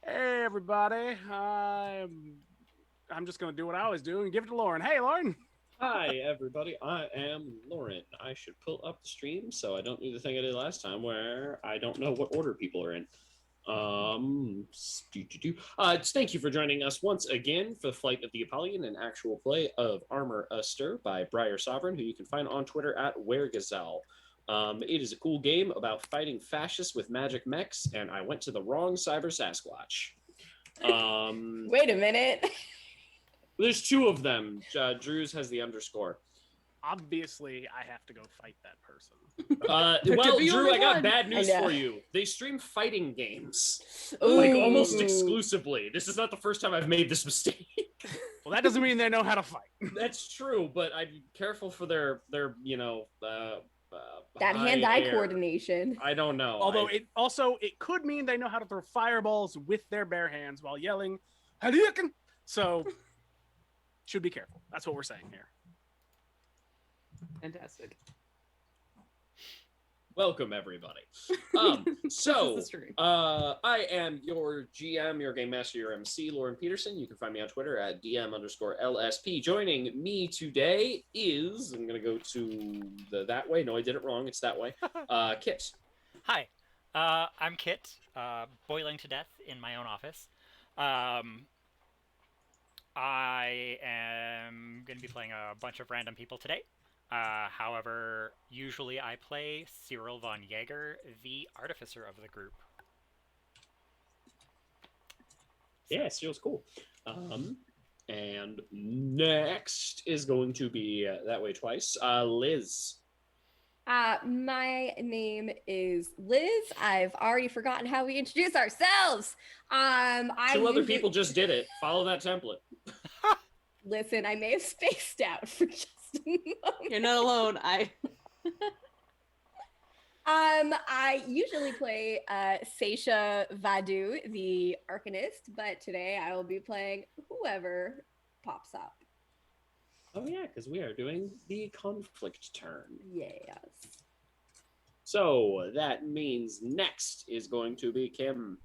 Hey everybody, I'm just gonna do what I always do and give it to Lauren. Hey Lauren. Hi, everybody. I am Lauren. I should pull up the stream so I don't do the thing I did last time where I don't know what order people are in. Thank you for joining us once again for the Flight of the Apollyon, an actual play of Armor Astir by Briar Sovereign, who you can find on Twitter at WereGazelle. It is a cool game about fighting fascists with magic mechs, and I went to the wrong Cyber Sasquatch. Wait a minute. There's two of them. Drew's has the underscore. Obviously, I have to go fight that person. Well, Drew, I got one. bad news I know. for you. They stream fighting games, Ooh. like almost exclusively. This is not the first time I've made this mistake. Well, that doesn't mean they know how to fight. That's true, but I'd be careful for their that hand-eye coordination. I don't know. Although it could mean they know how to throw fireballs with their bare hands while yelling Hadouken. So should be careful. That's what we're saying here. Fantastic. Welcome, everybody. I am your GM, your game master, your MC, Lauren Peterson. You can find me on Twitter at DM_LSP. Joining me today is, I'm going to go to that way. No, I did it wrong. It's that way. Kit. Hi, I'm Kit, boiling to death in my own office. I am going to be playing a bunch of random people today. However, usually I play Cyril von Jaeger, the artificer of the group. Yeah, Cyril's cool. And next is going to be that way twice. Liz. My name is Liz. I've already forgotten how we introduce ourselves. Two other people just did it. Follow that template. Listen, I may have spaced out for just a moment. You're not alone. I usually play Seisha Vadu, the Arcanist, but today I will be playing whoever pops up. Oh yeah, because we are doing the conflict turn. Yes. So that means next is going to be Kim.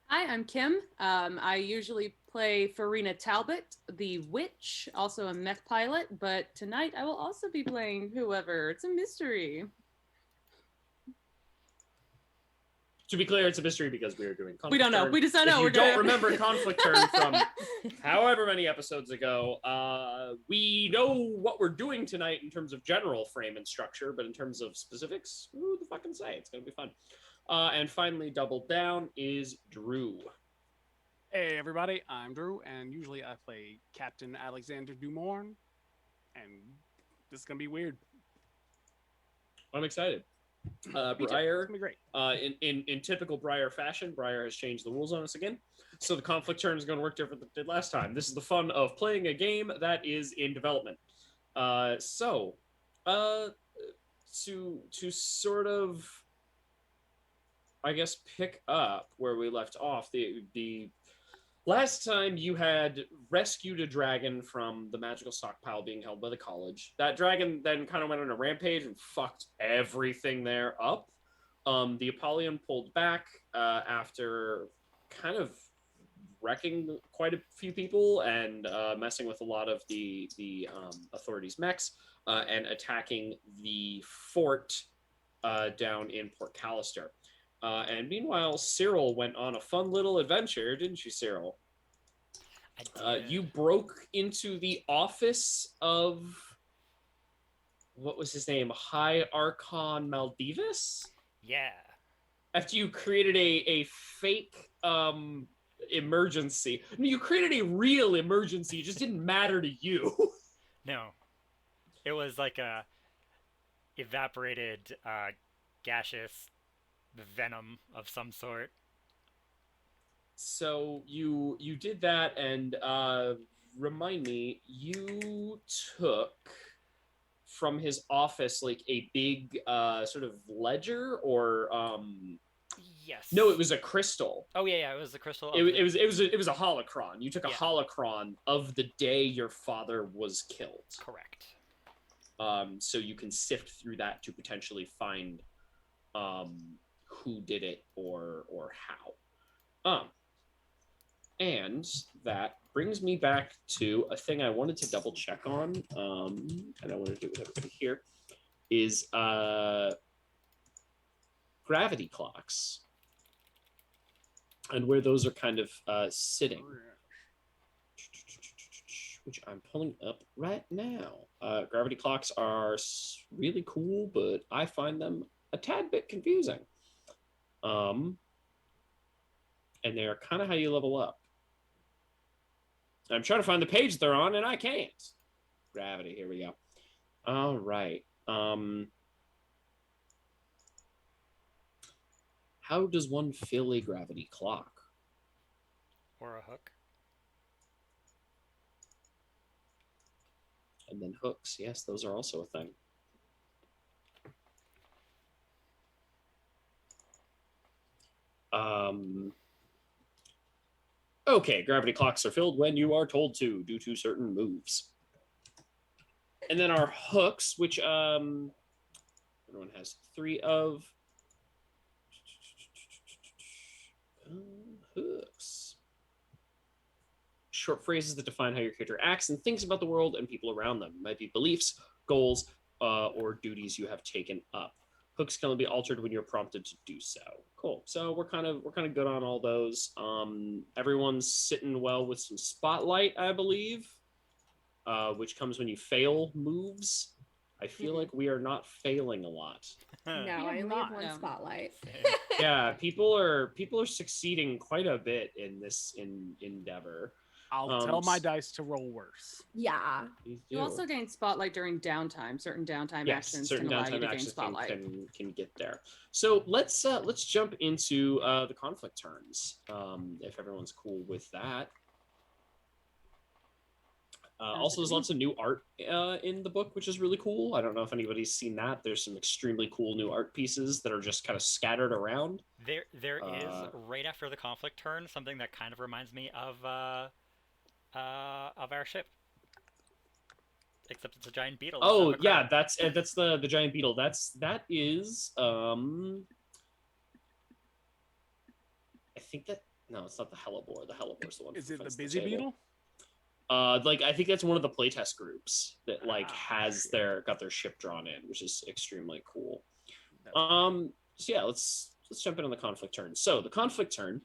Hi, I'm Kim. I usually play Farina Talbot, the witch, also a mech pilot, but tonight I will also be playing whoever. It's a mystery. To be clear, it's a mystery because we are doing conflict We don't know. turn. We just don't know. If We're you don't doing remember conflict turn from however many episodes ago, we know what we're doing tonight in terms of general frame and structure, but in terms of specifics, who the fucking say? It's going to be fun. And finally, double down is Drew. Hey everybody, I'm Drew, and usually I play Captain Alexander Dumorn, and this is gonna be weird. I'm excited. Briar, it's gonna be great. In typical Briar fashion, Briar has changed the rules on us again. So the conflict turn is going to work different than it did last time. This is the fun of playing a game that is in development. To sort of, I guess, pick up where we left off, the last time you had rescued a dragon from the magical stockpile being held by the college. That dragon then kind of went on a rampage and fucked everything there up. The Apollyon pulled back after kind of wrecking quite a few people and messing with a lot of the authorities' mechs and attacking the fort down in Port Callister. And meanwhile, Cyril went on a fun little adventure, didn't you, Cyril? You broke into the office of, what was his name? High Archon Maldivis? Yeah. After you created a fake emergency. No, you created a real emergency. It just didn't matter to you. No. It was like a evaporated gaseous venom of some sort. So you did that, and remind me, you took from his office like a big sort of ledger, or Yes. no, it was a crystal. Oh yeah, it was the crystal. It was a holocron. You took a holocron of the day your father was killed. Correct. So you can sift through that to potentially find who did it or how. And that brings me back to a thing I wanted to double check on, and I want to do with everybody here, is gravity clocks and where those are kind of sitting, which I'm pulling up right now. Gravity clocks are really cool, but I find them a tad bit confusing. And they're kind of how you level up. I'm trying to find the page they're on, and I can't. Gravity, here we go. All right. How does one fill a gravity clock? Or a hook. And then hooks. Yes, those are also a thing. Okay, gravity clocks are filled when you are told to, due to certain moves. And then our hooks, which everyone has 3 of. Hooks. Short phrases that define how your character acts and thinks about the world and people around them. It might be beliefs, goals, or duties you have taken up. Hooks can only be altered when you're prompted to do so. Cool. So we're kind of good on all those. Everyone's sitting well with some spotlight, I believe, which comes when you fail moves. I feel like we are not failing a lot. No, I only have one spotlight. Yeah, people are succeeding quite a bit in this endeavor. I'll tell my dice to roll worse. Yeah. You also gain spotlight during downtime. Certain downtime actions can allow you to gain spotlight. Can get there. So let's jump into the conflict turns, if everyone's cool with that. Also, there's lots of new art in the book, which is really cool. I don't know if anybody's seen that. There's some extremely cool new art pieces that are just kind of scattered around. There is, right after the conflict turn, something that kind of reminds me of our ship. Except it's a giant beetle. Oh yeah, that's the giant beetle. That is I think that no, it's not the hellebore. The hellebor's the one. Is it the busy beetle? I think that's one of the playtest groups that has got their ship drawn in, which is extremely cool. So yeah, let's jump in on the conflict turn. So the conflict turn,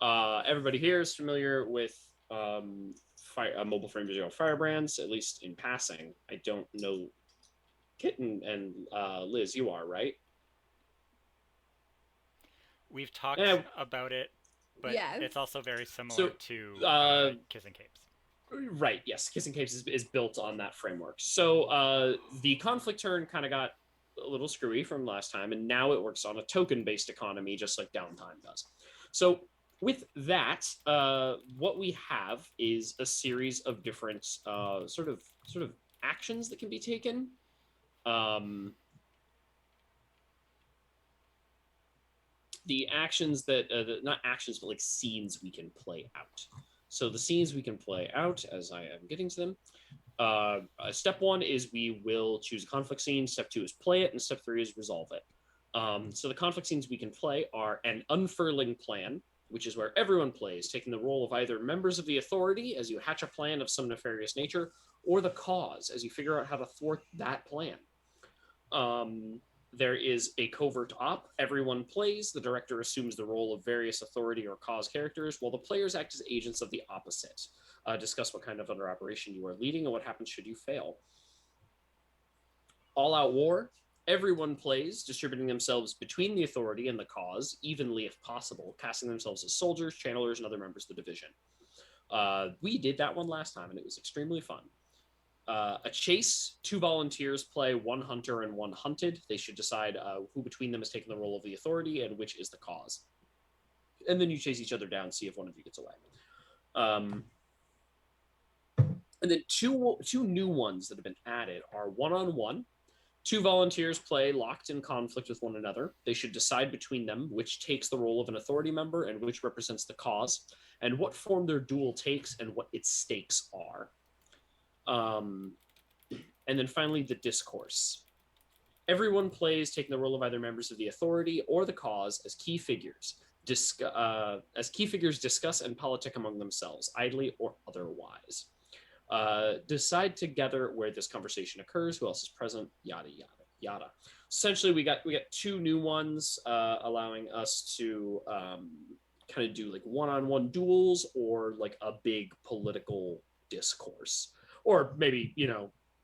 everybody here is familiar with mobile frame visual firebrands, at least in passing. I don't know. Kitten and Liz, you are, right? We've talked about it, but it's also very similar to Kissing Capes. Right, yes. Kissing Capes is built on that framework. So the conflict turn kind of got a little screwy from last time, and now it works on a token-based economy, just like downtime does. So with that, what we have is a series of different sort of actions that can be taken. The actions that not actions, but like scenes we can play out. So the scenes we can play out, as I am getting to them. Step 1 is we will choose a conflict scene. Step 2 is play it, and step 3 is resolve it. So the conflict scenes we can play are an unfurling plan, which is where everyone plays, taking the role of either members of the authority as you hatch a plan of some nefarious nature, or the cause as you figure out how to thwart that plan. There is a covert op. Everyone plays. The director assumes the role of various authority or cause characters, while the players act as agents of the opposite. Discuss what kind of under operation you are leading and what happens should you fail. All-out war. Everyone plays, distributing themselves between the authority and the cause, evenly if possible, casting themselves as soldiers, channelers, and other members of the division. We did that one last time, and it was extremely fun. A chase, 2 volunteers play, 1 hunter and 1 hunted. They should decide who between them is taking the role of the authority and which is the cause. And then you chase each other down, see if one of you gets away. And then two new ones that have been added are 1-on-1. 2 volunteers play locked in conflict with one another. They should decide between them which takes the role of an authority member and which represents the cause, and what form their duel takes and what its stakes are. And then finally, the discourse. Everyone plays taking the role of either members of the authority or the cause as key figures. as key figures discuss and politic among themselves, idly or otherwise. Decide together where this conversation occurs, who else is present, yada yada yada. Essentially, we got 2 new ones, allowing us to kind of do like one-on-one duels or like a big political discourse, or maybe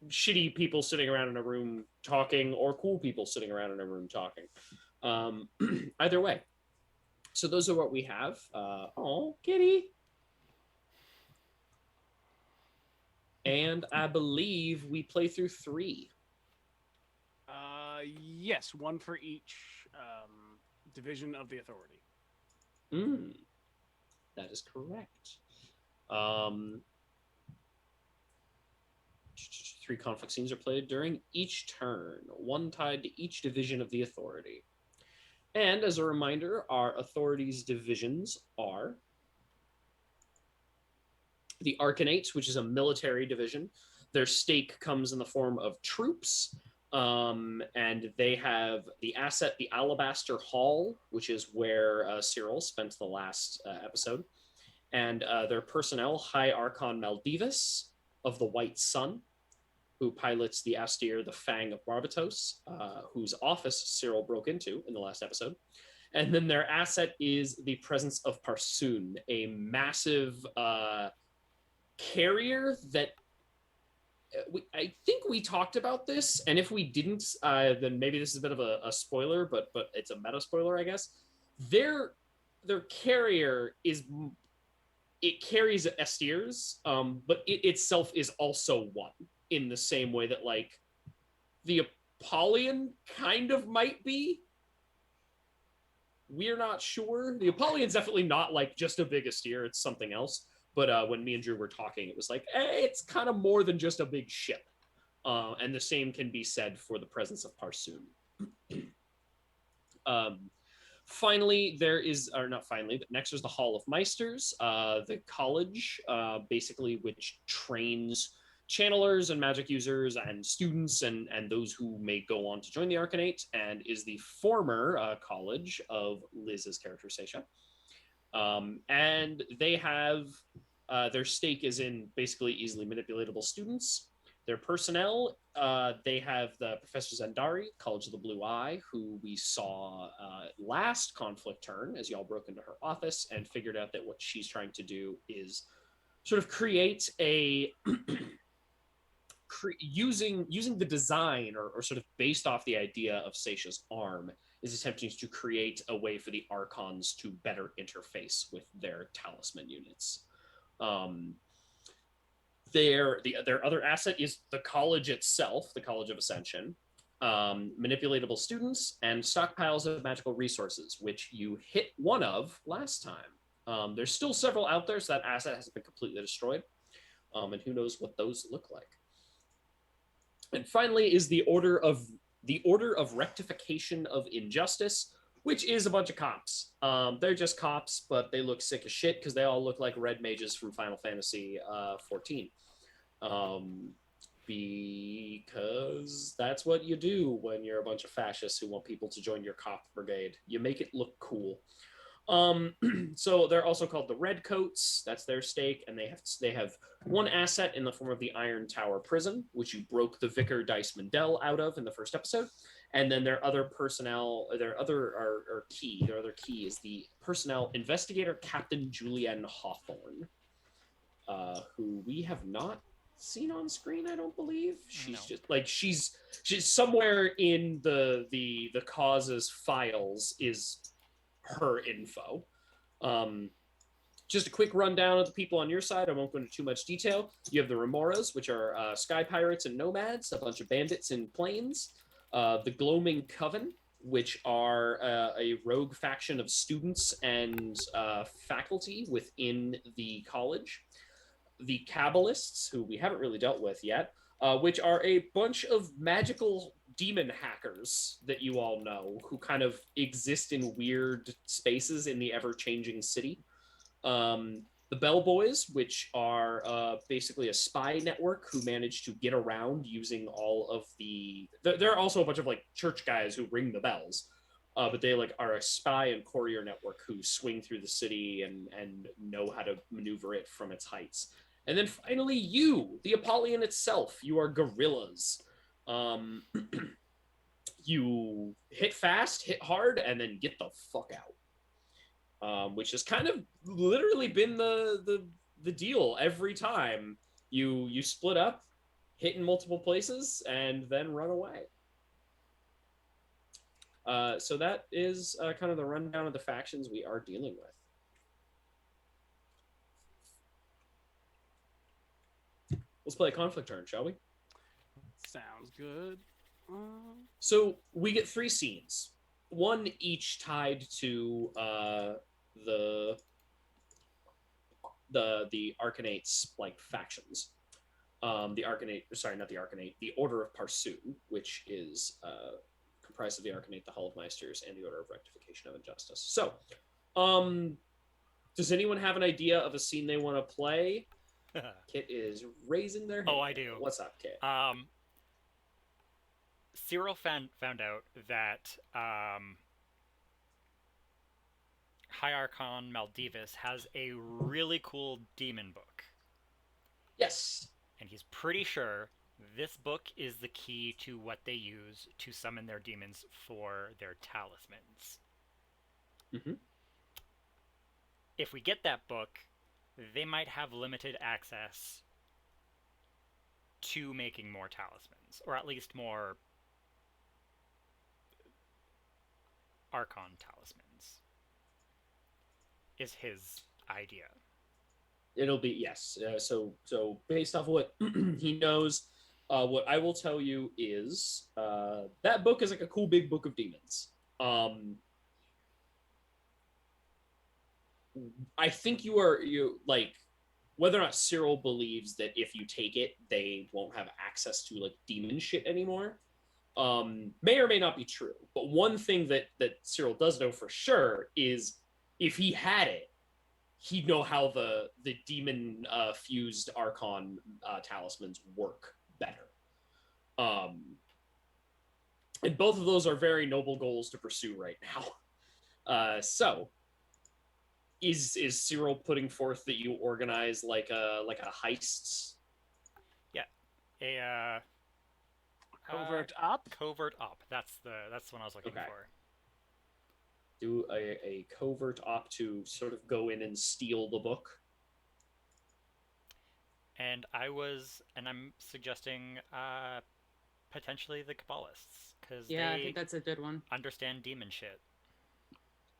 shitty people sitting around in a room talking, or cool people sitting around in a room talking. Either way. So those are what we have. Oh, kitty. And I believe we play through 3. Yes, 1 for each division of the authority. That is correct. 3 conflict scenes are played during each turn, 1 tied to each division of the authority. And as a reminder, our authority's divisions are the Arcanates, which is a military division. Their stake comes in the form of troops, and they have the asset, the Alabaster Hall, which is where Cyril spent the last episode, and their personnel, High Archon Maldivis of the White Sun, who pilots the Astir, the Fang of Barbatos, whose office Cyril broke into in the last episode. And then their asset is the presence of Parsoon, a massive carrier that I think we talked about this, and if we didn't, then maybe this is a bit of a spoiler, but it's a meta spoiler, I guess. Their carrier carries Astirs, but it itself is also one, in the same way that like the Apollyon kind of might be. We're not sure. The Apollyon's definitely not like just a big Astir, it's something else. But when me and Drew were talking, it was like, it's kind of more than just a big ship. And the same can be said for the presence of Parsoon. Finally, but next is the Hall of Meisters, the college, basically, which trains channelers and magic users and students and those who may go on to join the Arcanate, and is the former college of Liz's character, Seisha. And they have their stake is in basically easily manipulatable students. Their personnel, they have the Professor Zandari, College of the Blue Eye, who we saw last conflict turn as y'all broke into her office and figured out that what she's trying to do is sort of create a using the design or sort of based off the idea of Seisha's arm, is attempting to create a way for the Archons to better interface with their talisman units. Their other asset is the college itself, the College of Ascension, manipulatable students, and stockpiles of magical resources, which you hit one of last time. There's still several out there, so that asset hasn't been completely destroyed, and who knows what those look like. And finally is the Order of Rectification of Injustice, which is a bunch of cops. They're just cops, but they look sick as shit because they all look like red mages from Final Fantasy 14. Because that's what you do when you're a bunch of fascists who want people to join your cop brigade. You make it look cool. So they're also called the Redcoats. That's their stake, and they have one asset in the form of the Iron Tower Prison, which you broke the Vicar Dice Mandel out of in the first episode. And then their other personnel, their other key is the personnel investigator Captain Julianne Hawthorne, who we have not seen on screen, I don't believe. She's somewhere in the cause's files is her info. Just a quick rundown of the people on your side. I won't go into too much detail. You have the Remoras, which are sky pirates and nomads, a bunch of bandits in plains. The Gloaming Coven, which are a rogue faction of students and faculty within the college. The Kabbalists, who we haven't really dealt with yet, which are a bunch of magical demon hackers that you all know, who kind of exist in weird spaces in the ever-changing city. The Bellboys, which are basically a spy network who managed to get around using all of the... There are also a bunch of like church guys who ring the bells. but they like are a spy and courier network who swing through the city and know how to maneuver it from its heights. And then finally, you, the Apollyon itself, you are guerrillas. You hit fast, hit hard, and then get the fuck out. Which has kind of literally been the deal every time. You split up, hit in multiple places, and then run away. So that is kind of the rundown of the factions we are dealing with. Let's play a conflict turn, shall we? Sounds good. So we get 3 scenes, one each tied to the Arcanate's like factions. The Arcanate, sorry, not the Arcanate, the Order of Parsu, which is comprised of the Arcanate, the Hall of Meisters, and the Order of Rectification of Injustice. So, does anyone have an idea of a scene they want to play? Kit is raising their hand. Oh, I do. What's up, Kit? Cyril found out that High Archon Maldivis has a really cool demon book. Yes. And he's pretty sure this book is the key to what they use to summon their demons for their talismans. Mm-hmm. If we get that book, they might have limited access to making more talismans, or at least more Archon talismans, is his idea. It'll be, yes. So based off what he knows, what I will tell you is that book is like a cool big book of demons. I think you like whether or not Cyril believes that if you take it, they won't have access to like demon shit anymore. May or may not be true. But one thing that Cyril does know for sure is if he had it, he'd know how the demon fused Archon talismans work better. And both of those are very noble goals to pursue right now. So is Cyril putting forth that you organize like a heist? Yeah. A Covert op? Covert op. That's the one I was looking for. Do a covert op to sort of go in and steal the book. And I'm suggesting potentially the Kabbalists, because I think that's a good one. understand demon shit.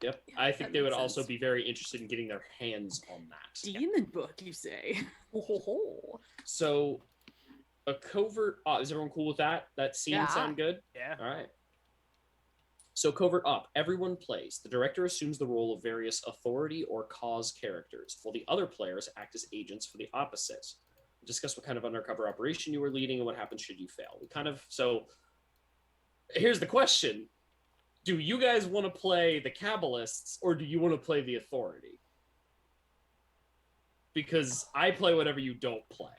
Yep, I think they would also be very interested in getting their hands on that. Demon book, you say? So, a covert op, is everyone cool with that? That scene sound good? Yeah. All right. So, covert op, everyone plays. The director assumes the role of various authority or cause characters, while the other players act as agents for the opposite. We discuss what kind of undercover operation you were leading and what happens should you fail. So, here's the question. Do you guys want to play the Kabbalists or do you want to play the authority? Because I play whatever you don't play.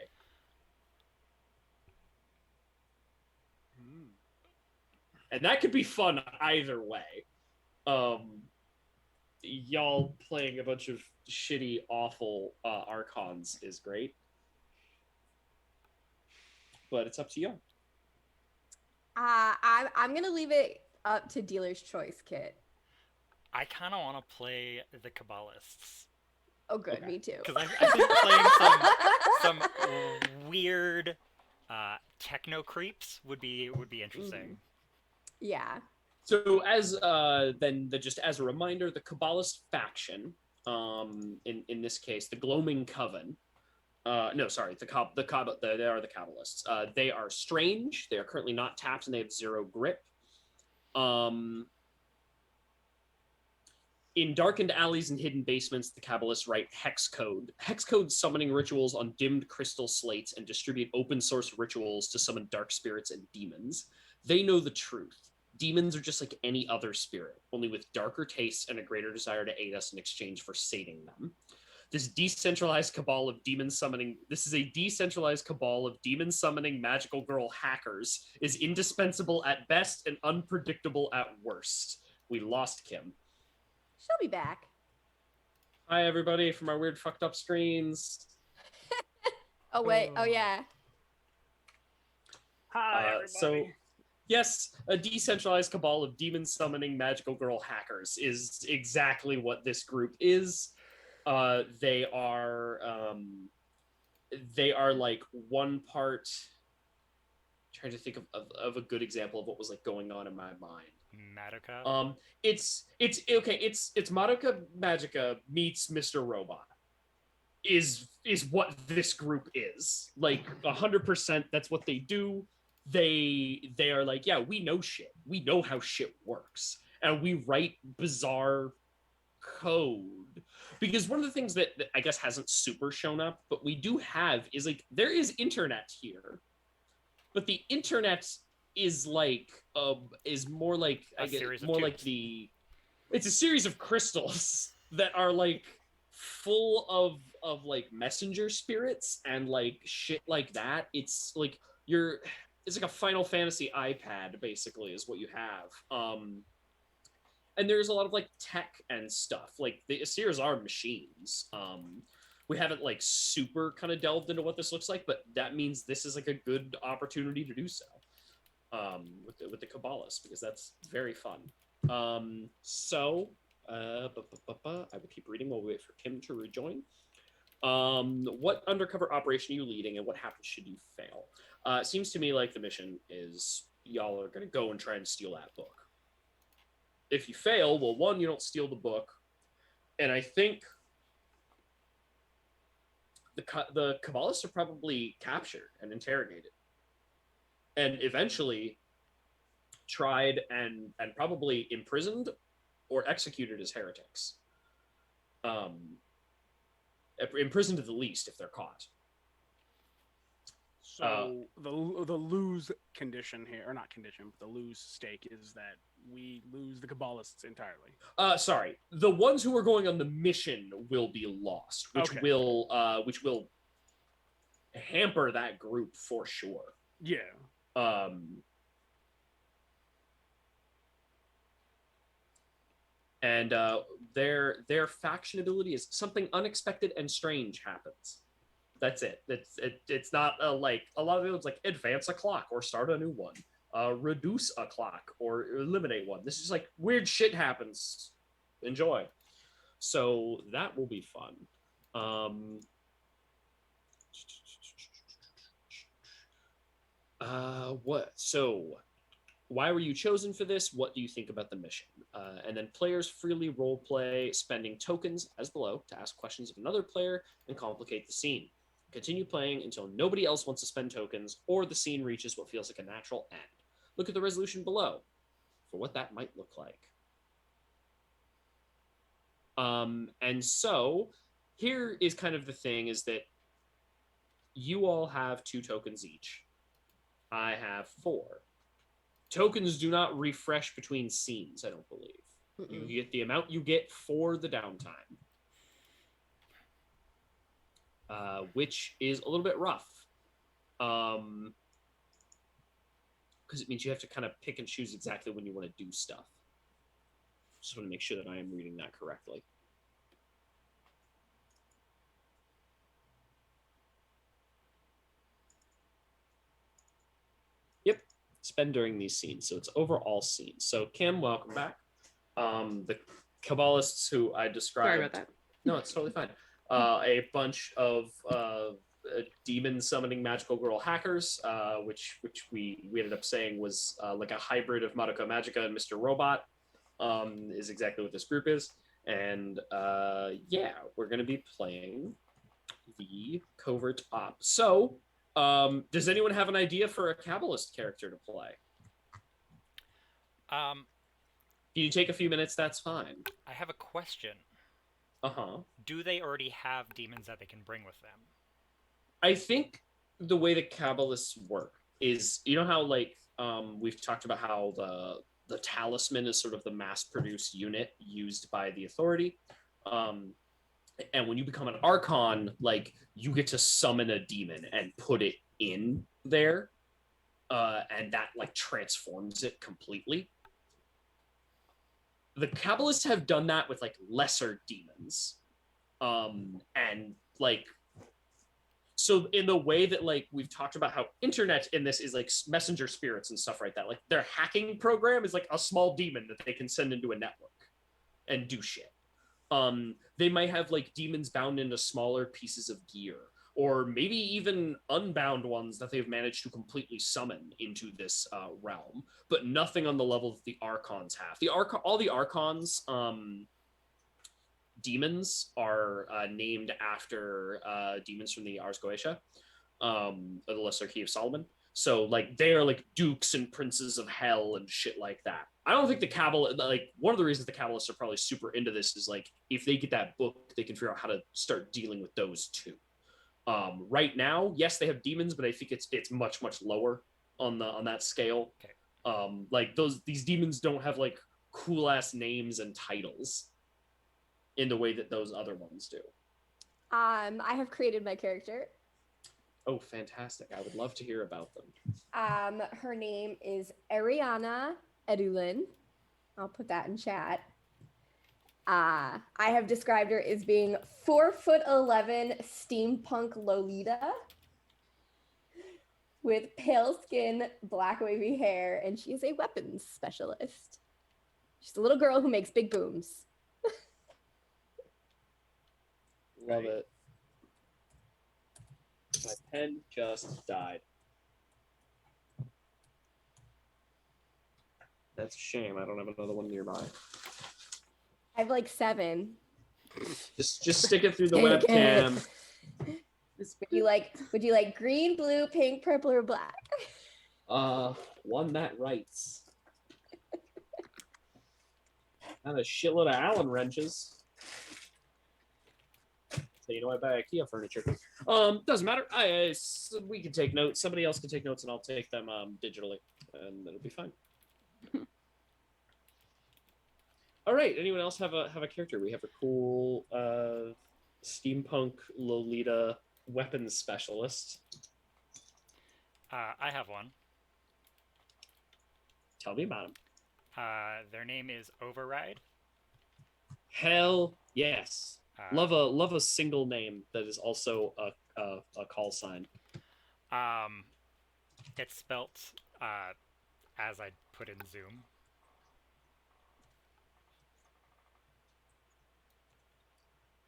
And that could be fun either way. Y'all playing a bunch of shitty, awful Archons is great. But it's up to you. I'm going to leave it up to dealer's choice, Kit. I kind of want to play the Kabbalists. Oh, good. Okay. Me too. Because I think playing some weird techno creeps would be interesting. Yeah. So as just as a reminder, the Kabbalist faction, in this case, the Gloaming Coven. They are the Kabbalists. They are strange. They are currently not tapped, and they have 0 grip. In darkened alleys and hidden basements, the Kabbalists write hex code. Hex code summoning rituals on dimmed crystal slates and distribute open source rituals to summon dark spirits and demons. They know the truth. Demons are just like any other spirit, only with darker tastes and a greater desire to aid us in exchange for sating them. This is a decentralized cabal of demon summoning magical girl hackers is indispensable at best and unpredictable at worst. we lost Kim. She'll be back. Hi, everybody, from our weird fucked up screens. Oh, wait. Oh, yeah. Hi, everybody. So, yes, a decentralized cabal of demon summoning magical girl hackers is exactly what this group is. They are like one part. Trying to think of a good example of what was like going on in my mind. Madoka. It's okay. It's Madoka Magica meets Mr. Robot. Is what this group is like 100%. That's what they do. They are like, yeah, we know shit. We know how shit works, and we write bizarre code. Because one of the things that I guess hasn't super shown up, but we do have is like there is internet here, but the internet is like is more like I guess more like it's a series of crystals that are like full of like messenger spirits and like shit like that. It's like it's like a Final Fantasy iPad basically is what you have. And there's a lot of like tech and stuff. Like the Astirs are machines. We haven't like super kind of delved into what this looks like, but that means this is like a good opportunity to do so with the Cabbalists, because that's very fun. So I will keep reading while we wait for Kim to rejoin. What undercover operation are you leading, and what happens should you fail? It seems to me like the mission is y'all are going to go and try and steal that book. If you fail, well, one, you don't steal the book, and I think the Kabbalists are probably captured and interrogated, and eventually tried and probably imprisoned or executed as heretics. Imprisoned at the least if they're caught. So the lose condition here, or not condition, but the lose stake is that we lose the Kabbalists entirely. Sorry, the ones who are going on the mission will be lost, which will hamper that group for sure. Yeah. And their faction ability is something unexpected and strange happens. That's it. It's not like a lot of it's like advance a clock or start a new one, reduce a clock or eliminate one. This is like weird shit happens. Enjoy. So that will be fun. What? So why were you chosen for this? What do you think about the mission? And then players freely roleplay, spending tokens as below to ask questions of another player and complicate the scene. Continue playing until nobody else wants to spend tokens or the scene reaches what feels like a natural end. Look at the resolution below for what that might look like. And so here is kind of the thing is that you all have 2 tokens each. I have 4. Tokens do not refresh between scenes, I don't believe. Mm-mm. You get the amount you get for the downtime. Which is a little bit rough. Because it means you have to kind of pick and choose exactly when you want to do stuff. Just want to make sure that I am reading that correctly. Yep. Spend during these scenes. So it's overall scenes. So Kim, welcome back. The Kabbalists who I described. Sorry about that. No, it's totally fine. A bunch of demon summoning magical girl hackers, which we ended up saying was like a hybrid of Madoka Magica and Mr. Robot, is exactly what this group is. And yeah, we're going to be playing the Covert Op. So, does anyone have an idea for a Kabbalist character to play? If you take a few minutes, that's fine. I have a question. Uh-huh. Do they already have demons that they can bring with them? I think the way that Kabbalists work is, you know how like we've talked about how the talisman is sort of the mass-produced unit used by the authority. And when you become an Archon, like you get to summon a demon and put it in there, and that like transforms it completely. the Kabbalists have done that with like lesser demons, and like. So in the way that like we've talked about how internet in this is like messenger spirits and stuff like that, like their hacking program is like a small demon that they can send into a network and do shit. They might have like demons bound into smaller pieces of gear, or maybe even unbound ones that they've managed to completely summon into this realm, but nothing on the level that the Archons have. All the Archons demons are named after demons from the Ars Goetia, the Lesser Key of Solomon. So like they are like dukes and princes of hell and shit like that. I don't think the Kabbalah, like one of the reasons the Kabbalists are probably super into this is like if they get that book, they can figure out how to start dealing with those too. Right now, yes, they have demons, but I think it's much lower on that scale. Okay. Like these demons don't have like cool ass names and titles in the way that those other ones do. I have created my character. Oh, fantastic. I would love to hear about them. Her name is Ariana Edulin. I'll put that in chat. I have described her as being 4'11" steampunk Lolita with pale skin, black wavy hair, and she is a weapons specialist. She's a little girl who makes big booms. Love it. My pen just died. That's a shame. I don't have another one nearby. I have like 7. Just stick it through the Take webcam. Would you like green, blue, pink, purple, or black? One that writes. Not a shitload of Allen wrenches. So you know I buy IKEA furniture. Doesn't matter. We can take notes. Somebody else can take notes, and I'll take them digitally, and it'll be fine. All right. Anyone else have a character? We have a cool steampunk Lolita weapons specialist. I have one. Tell me about him. Their name is Override. Hell yes. Love a single name that is also a call sign. It's spelt as I put in Zoom.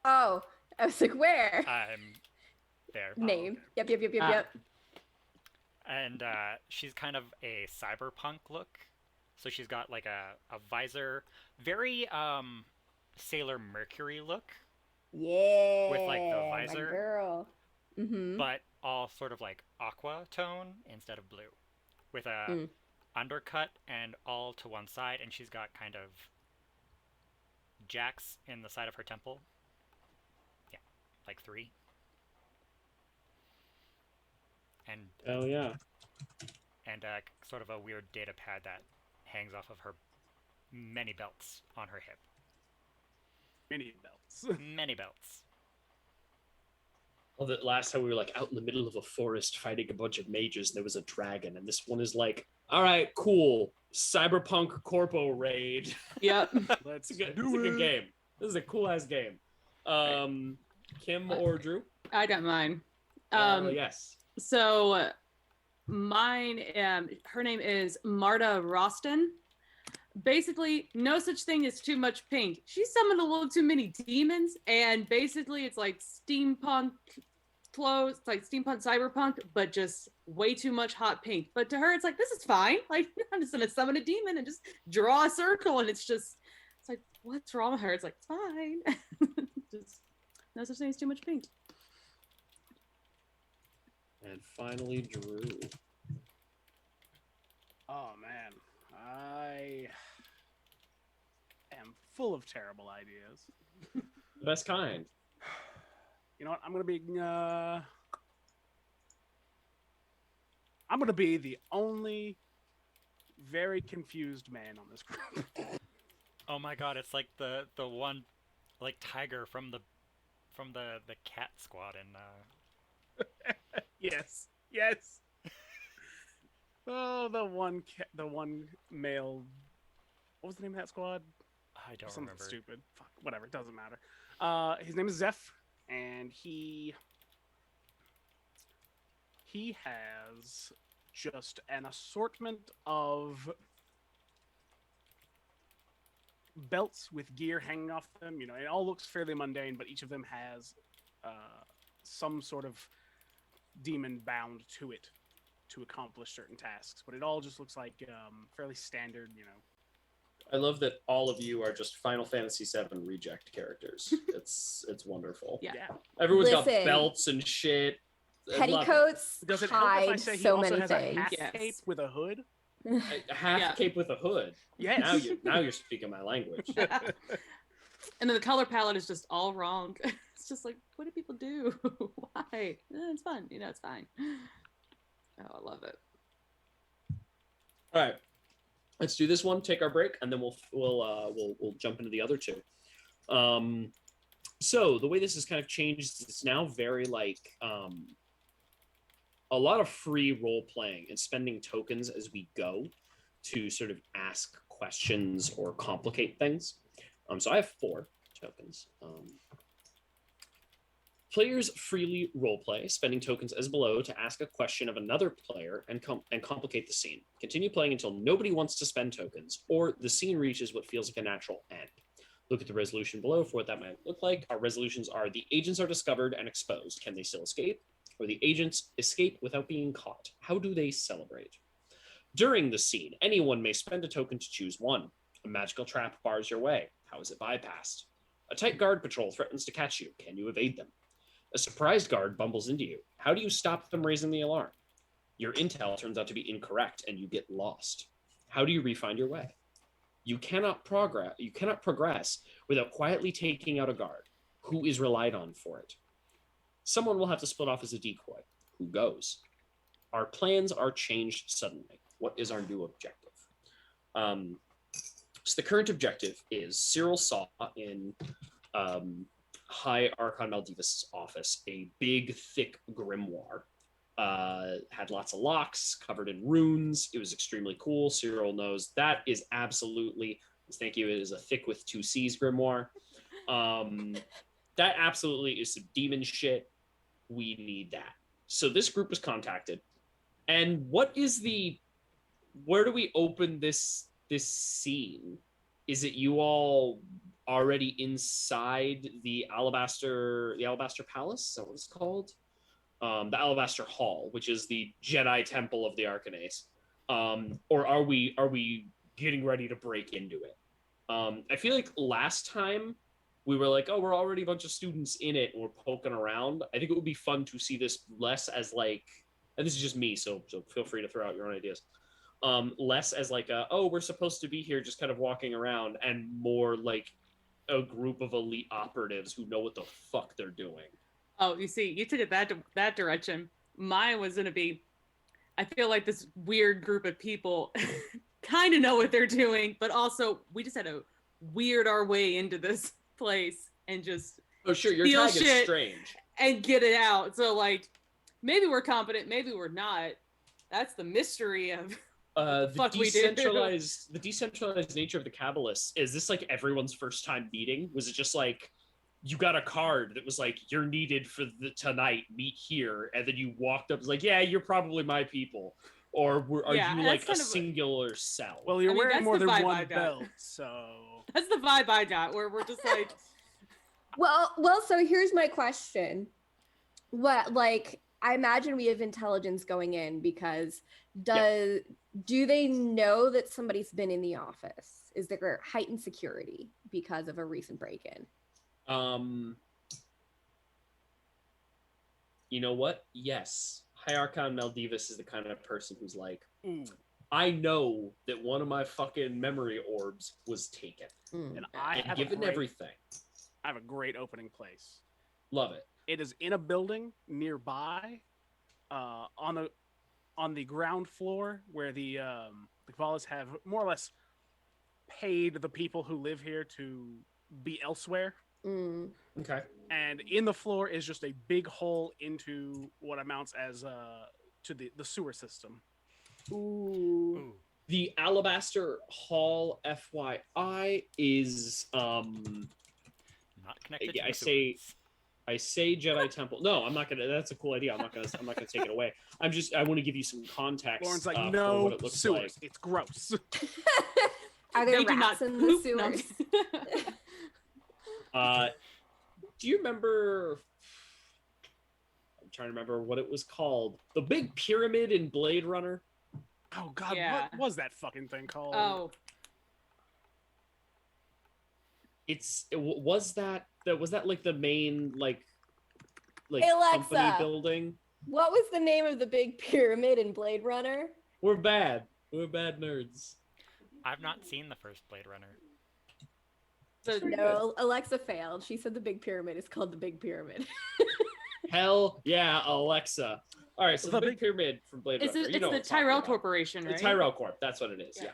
Oh, I was like, where? I'm there. Name. Yep. And she's kind of a cyberpunk look. So she's got like a visor, very Sailor Mercury look. Yeah. With like the visor. My girl. Mm-hmm. But all sort of like aqua tone instead of blue. With a undercut and all to one side, and she's got kind of jacks in the side of her temple. Yeah, like 3. And oh yeah. And sort of a weird data pad that hangs off of her many belts on her hip. Many belts. Many belts. Well, that last time we were like out in the middle of a forest fighting a bunch of mages, and there was a dragon, and this one is like, all right, cool, cyberpunk corpo raid. Yep. It's a good game. This is a cool ass game. Kim or Drew? I got mine. Yes. So mine, her name is Marta Roston. Basically, no such thing as too much pink. She summoned a little too many demons, and basically it's like steampunk clothes, it's like steampunk cyberpunk, but just way too much hot pink. But to her, it's like, this is fine. Like, I'm just gonna summon a demon and just draw a circle, and it's like, what's wrong with her? It's like, it's fine. Just no such thing as too much pink. And finally, Drew. Oh man, I am full of terrible ideas. The best kind. You know what? I'm gonna be the only very confused man on this group. Oh my god, it's like the one like tiger from the cat squad in Yes. Oh, the one male. What was the name of that squad? I don't Something remember. stupid. Fuck, whatever. It doesn't matter. His name is Zeph, and he has just an assortment of belts with gear hanging off them. You know, it all looks fairly mundane, but each of them has some sort of demon bound to it to accomplish certain tasks. But it all just looks like fairly standard, you know. I love that all of you are just Final Fantasy VII reject characters. It's wonderful. Yeah. Everyone's got Listen. belts and shit. I love it. Petticoats Does it help if I hide say he so also many has a things. half Yes. cape with a hood? A half Yeah. cape with a hood. Yes. Now you're speaking my language. And then the color palette is just all wrong. It's just like, what do people do? Why? It's fun. You know, it's fine. Oh, I love it. All right, let's do this one. Take our break, and then we'll jump into the other two. So the way this has kind of changed, it's now very like a lot of free role playing and spending tokens as we go to sort of ask questions or complicate things. So I have 4 tokens. Players freely roleplay, spending tokens as below to ask a question of another player and complicate the scene. Continue playing until nobody wants to spend tokens, or the scene reaches what feels like a natural end. Look at the resolution below for what that might look like. Our resolutions are: the agents are discovered and exposed. Can they still escape? Or the agents escape without being caught. How do they celebrate? During the scene, anyone may spend a token to choose one. A magical trap bars your way. How is it bypassed? A tight guard patrol threatens to catch you. Can you evade them? A surprised guard bumbles into you. How do you stop them raising the alarm? Your intel turns out to be incorrect and you get lost. How do you refind your way? You cannot progress without quietly taking out a guard. Who is relied on for it? Someone will have to split off as a decoy. Who goes? Our plans are changed suddenly. What is our new objective? So the current objective is Cyril saw in High Archon Maldivus' office a big, thick grimoire. Had lots of locks, covered in runes. It was extremely cool. Cyril knows that is absolutely, thank you, it is a thick with 2 C's grimoire. That absolutely is some demon shit. We need that. So this group was contacted. And where do we open this scene? Is it you all already inside the Alabaster Palace? Is that what it's called? The Alabaster Hall, which is the Jedi Temple of the Arcanates. Or are we getting ready to break into it? I feel like last time we were like, oh, we're already a bunch of students in it and we're poking around. I think it would be fun to see this less as like, and this is just me, so feel free to throw out your own ideas. Less as like we're supposed to be here just kind of walking around, and more like a group of elite operatives who know what the fuck they're doing. Oh, you see, you took it that direction. Mine was going to be, I feel like this weird group of people kind of know what they're doing, but also we just had to weird our way into this place and just Oh, sure, your steal tag is shit strange. and get it out. So, like, maybe we're competent, maybe we're not. That's the mystery of The fuck we do. decentralized nature of the Kabbalists. Is this like everyone's first time meeting? Was it just like you got a card that was like, you're needed for tonight, meet here, and then you walked up, was like, yeah, you're probably my people? Or are Yeah, you that's like a kind of singular cell? Well, you're I mean, wearing that's more the than vibe I one got. belt, so That's the vibe I got, where we're just like, Well, so here's my question. What, like, I imagine we have intelligence going in because do they know that somebody's been in the office? Is there heightened security because of a recent break-in? You know what? Yes. High Archon Maldivus is the kind of person who's like, ooh, I know that one of my fucking memory orbs was taken. Mm. and I And have given everything. I have a great opening place. Love it. It is in a building nearby, on the ground floor, where the Kavalas have more or less paid the people who live here to be elsewhere. Mm. Okay. And in the floor is just a big hole into what amounts as to the sewer system. Ooh. Ooh. The Alabaster Hall, FYI, is Not connected to I the say sewers. I say Jedi Temple. No, I'm not gonna. That's a cool idea. I'm not gonna take it away. I want to give you some context Lauren's like, for what no it looks sewers. like. It's gross. Are there They do rats not in the poop. No, I'm sewers? Do you remember? I'm trying to remember what it was called. The big pyramid in Blade Runner. Oh God, Yeah. what was that fucking thing called? Oh, Was that like the main like Hey, company Alexa. building? What was the name of the big pyramid in Blade Runner? We're bad nerds. I've not seen the first Blade Runner. No, Alexa failed. She said the big pyramid is called the Big Pyramid. Hell yeah, Alexa. All right, so The the big pyramid from Blade it's Runner. the, You know what it's I'm the talking Tyrell about. Corporation, The right? Tyrell Corp. That's what it is. Yeah.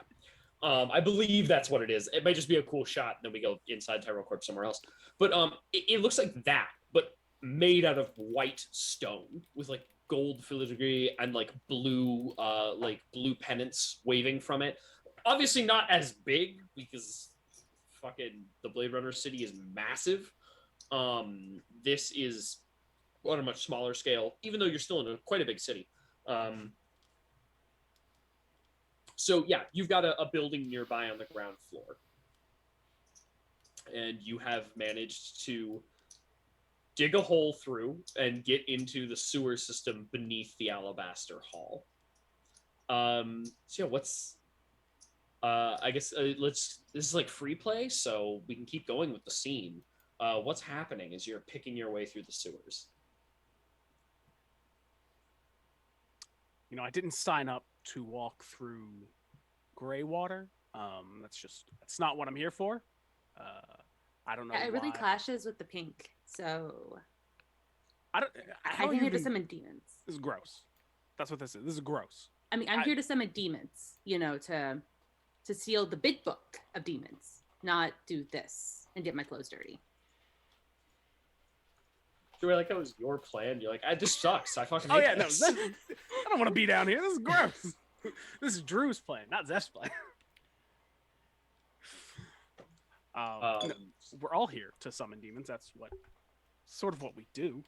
Yeah. I believe that's what it is. It might just be a cool shot, and then we go inside Tyrell Corp somewhere else. But it looks like that, but made out of white stone with like gold filigree and like blue pennants waving from it. Obviously not as big because fucking the Blade Runner city is massive. This is on a much smaller scale, even though you're still in quite a big city. So yeah, you've got a building nearby on the ground floor, and you have managed to dig a hole through and get into the sewer system beneath the Alabaster Hall. So yeah, what's I guess this is like free play, so we can keep going with the scene. What's happening as you're picking your way through the sewers? You know, I didn't sign up to walk through gray water. That's not what I'm here for. I don't know. Yeah, it really why. clashes with the pink, so I don't. How I'm you here to been- summon demons. This is gross. That's what this is. This is gross. I mean, I'm here to summon demons, you know, to seal the big book of demons, not do this and get my clothes dirty. You were like, that was your plan. You're like, this sucks. I fucking hate Oh yeah, no. this. I don't want to be down here. This is gross. This is Drew's plan, not Zeph's plan. No, we're all here to summon demons. That's sort of what we do.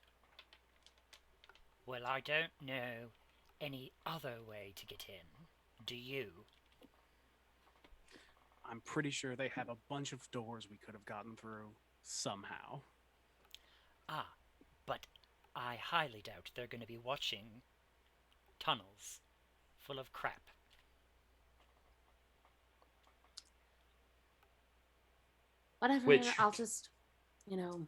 Well, I don't know any other way to get in. Do you? I'm pretty sure they have a bunch of doors we could have gotten through somehow. Ah, but I highly doubt they're going to be watching tunnels full of crap. Whatever, Which- I'll just, you know,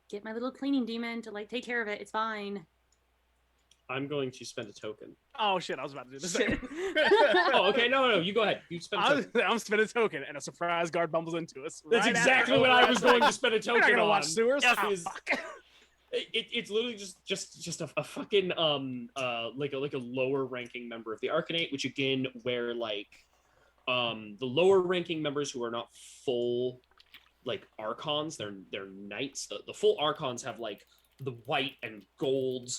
get my little cleaning demon to like take care of it. It's fine. I'm going to spend a token. Oh shit! I was about to do this. Shit. Oh, okay. No. You go ahead. You spend a token. I'm spending a token, and a surprise guard bumbles into us. That's right exactly after what I we're was like, going to spend a We're token not gonna on. watch sewers. Yes, Oh, is- fuck. It's literally just a fucking like a lower ranking member of the Arcanate, which again where like the lower ranking members who are not full like Archons, they're knights. The full Archons have like the white and gold,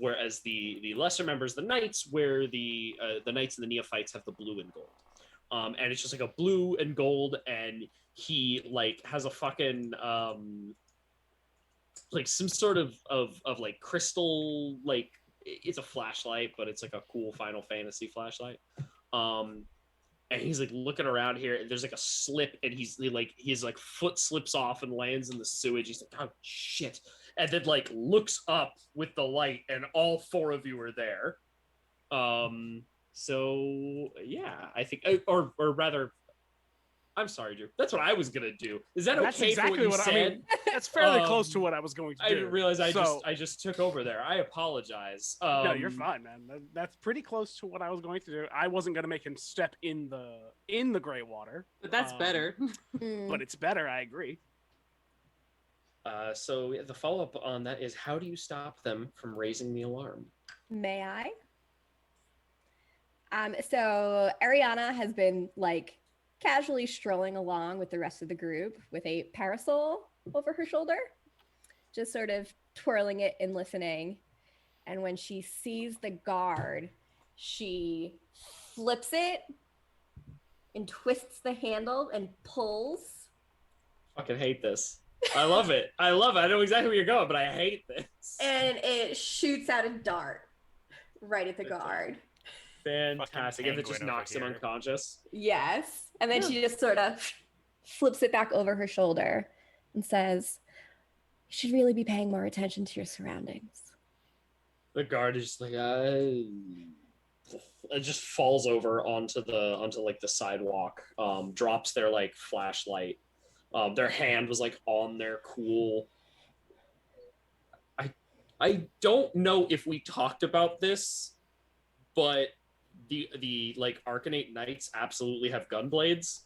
whereas the lesser members, the knights, where the knights and the neophytes have the blue and gold. And it's just like a blue and gold, and he like has a fucking like some sort of like crystal, like it's a flashlight, but it's like a cool Final Fantasy flashlight. And he's like looking around here, and there's like a slip, and his like foot slips off and lands in the sewage. He's like, oh shit. And then like looks up with the light, and all four of you are there. So yeah, I think, or rather, I'm sorry, Drew. That's what I was gonna do. Is that That's okay exactly for what you what said? I mean. That's fairly close to what I was going to I do. didn't realize I So- just took over there. I apologize. No, you're fine, man. That's pretty close to what I was going to do. I wasn't going to make him step in the gray water, But that's better. Hmm. but it's better. I agree. So the follow up on that is, how do you stop them from raising the alarm? May I? So Ariana has been like casually strolling along with the rest of the group with a parasol over her shoulder, just sort of twirling it and listening. And when she sees the guard, she flips it and twists the handle and pulls. Fucking hate this. I love it. I love it. I know exactly where you're going, but I hate this. And it shoots out a dart right at the guard. Fantastic. If it just penguin over knocks him here. unconscious. Yes. And then she just sort of flips it back over her shoulder and says, "You should really be paying more attention to your surroundings." The guard is just like, it just falls over onto like the sidewalk, drops their like flashlight. Their hand was like on their cool. I don't know if we talked about this, but the like Arcanate Knights absolutely have gun blades.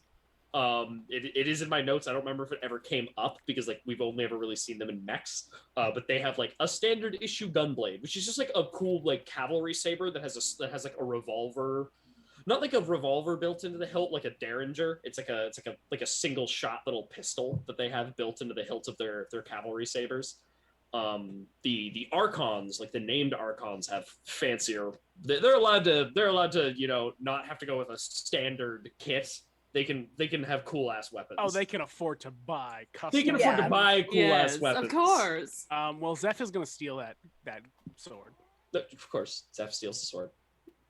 It is in my notes. I don't remember if it ever came up because like we've only ever really seen them in mechs. But they have like a standard issue gunblade, which is just like a cool like cavalry saber that has like a revolver, not like a revolver built into the hilt like a Derringer. It's like a single shot little pistol that they have built into the hilt of their cavalry sabers. The Archons, like the named Archons, have fancier. They're allowed to not have to go with a standard kit. They can have cool ass weapons. Oh, they can afford to buy custom. They can afford to buy cool ass weapons. Of course. Well, Zeph is going to steal that sword. Of course, Zeph steals the sword.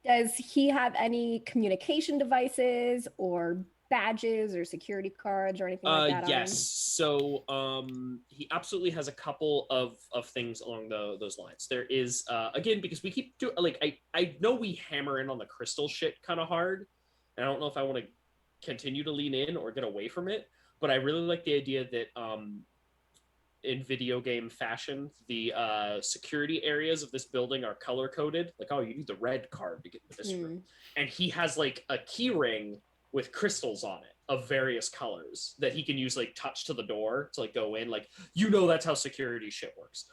Does he have any communication devices or badges or security cards or anything like that? Yes. So he absolutely has a couple of things along those lines. There is again, because we keep doing like I know we hammer in on the crystal shit kind of hard, and I don't know if I want to continue to lean in or get away from it, but I really like the idea that in video game fashion, the security areas of this building are color coded. Like, oh, you need the red card to get into this room, and he has like a key ring with crystals on it of various colors that he can use like touch to the door to like go in. Like, that's how security shit works.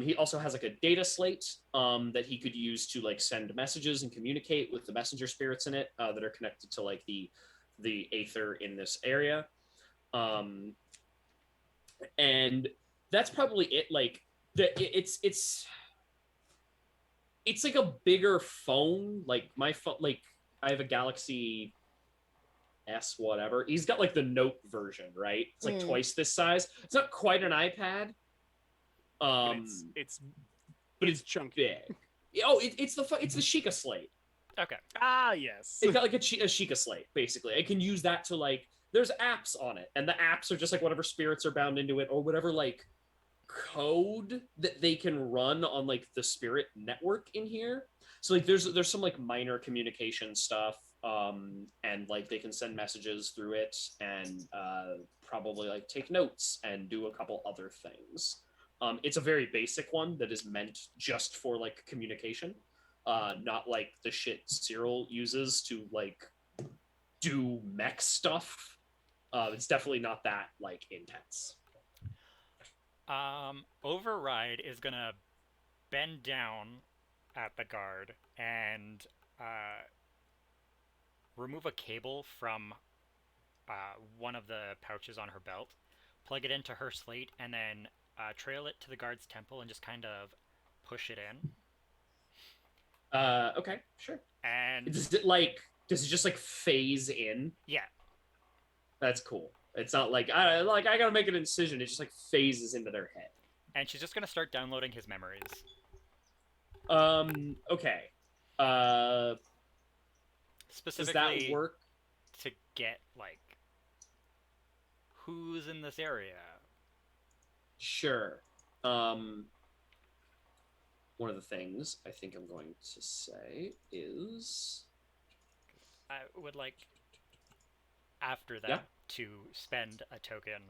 He also has like a data slate that he could use to like send messages and communicate with the messenger spirits in it that are connected to like the aether in this area. And that's probably it. Like it's like a bigger phone. Like my phone, like I have a Galaxy S whatever. He's got like the Note version, right? It's like twice this size. It's not quite an iPad. It's chunky. Big. Oh, it's the Sheikah Slate. Okay. Ah, yes. It's got like a Sheikah Slate, basically. I can use that to like, there's apps on it, and the apps are just like whatever spirits are bound into it, or whatever like code that they can run on like the spirit network in here. So like there's some like minor communication stuff, and like they can send messages through it, and probably like take notes and do a couple other things. It's a very basic one that is meant just for like communication. Not like the shit Cyril uses to like do mech stuff. It's definitely not that like intense. Override is gonna bend down at the guard and remove a cable from one of the pouches on her belt, plug it into her slate, and then trail it to the guard's temple and just kind of push it in. Okay, sure. And does it just like phase in? Yeah. That's cool. It's not like I gotta make an incision. It just like phases into their head. And she's just gonna start downloading his memories. Okay. Specifically, does that work? To get like who's in this area? Sure. One of the things I think I'm going to say is I would like after that to spend a token.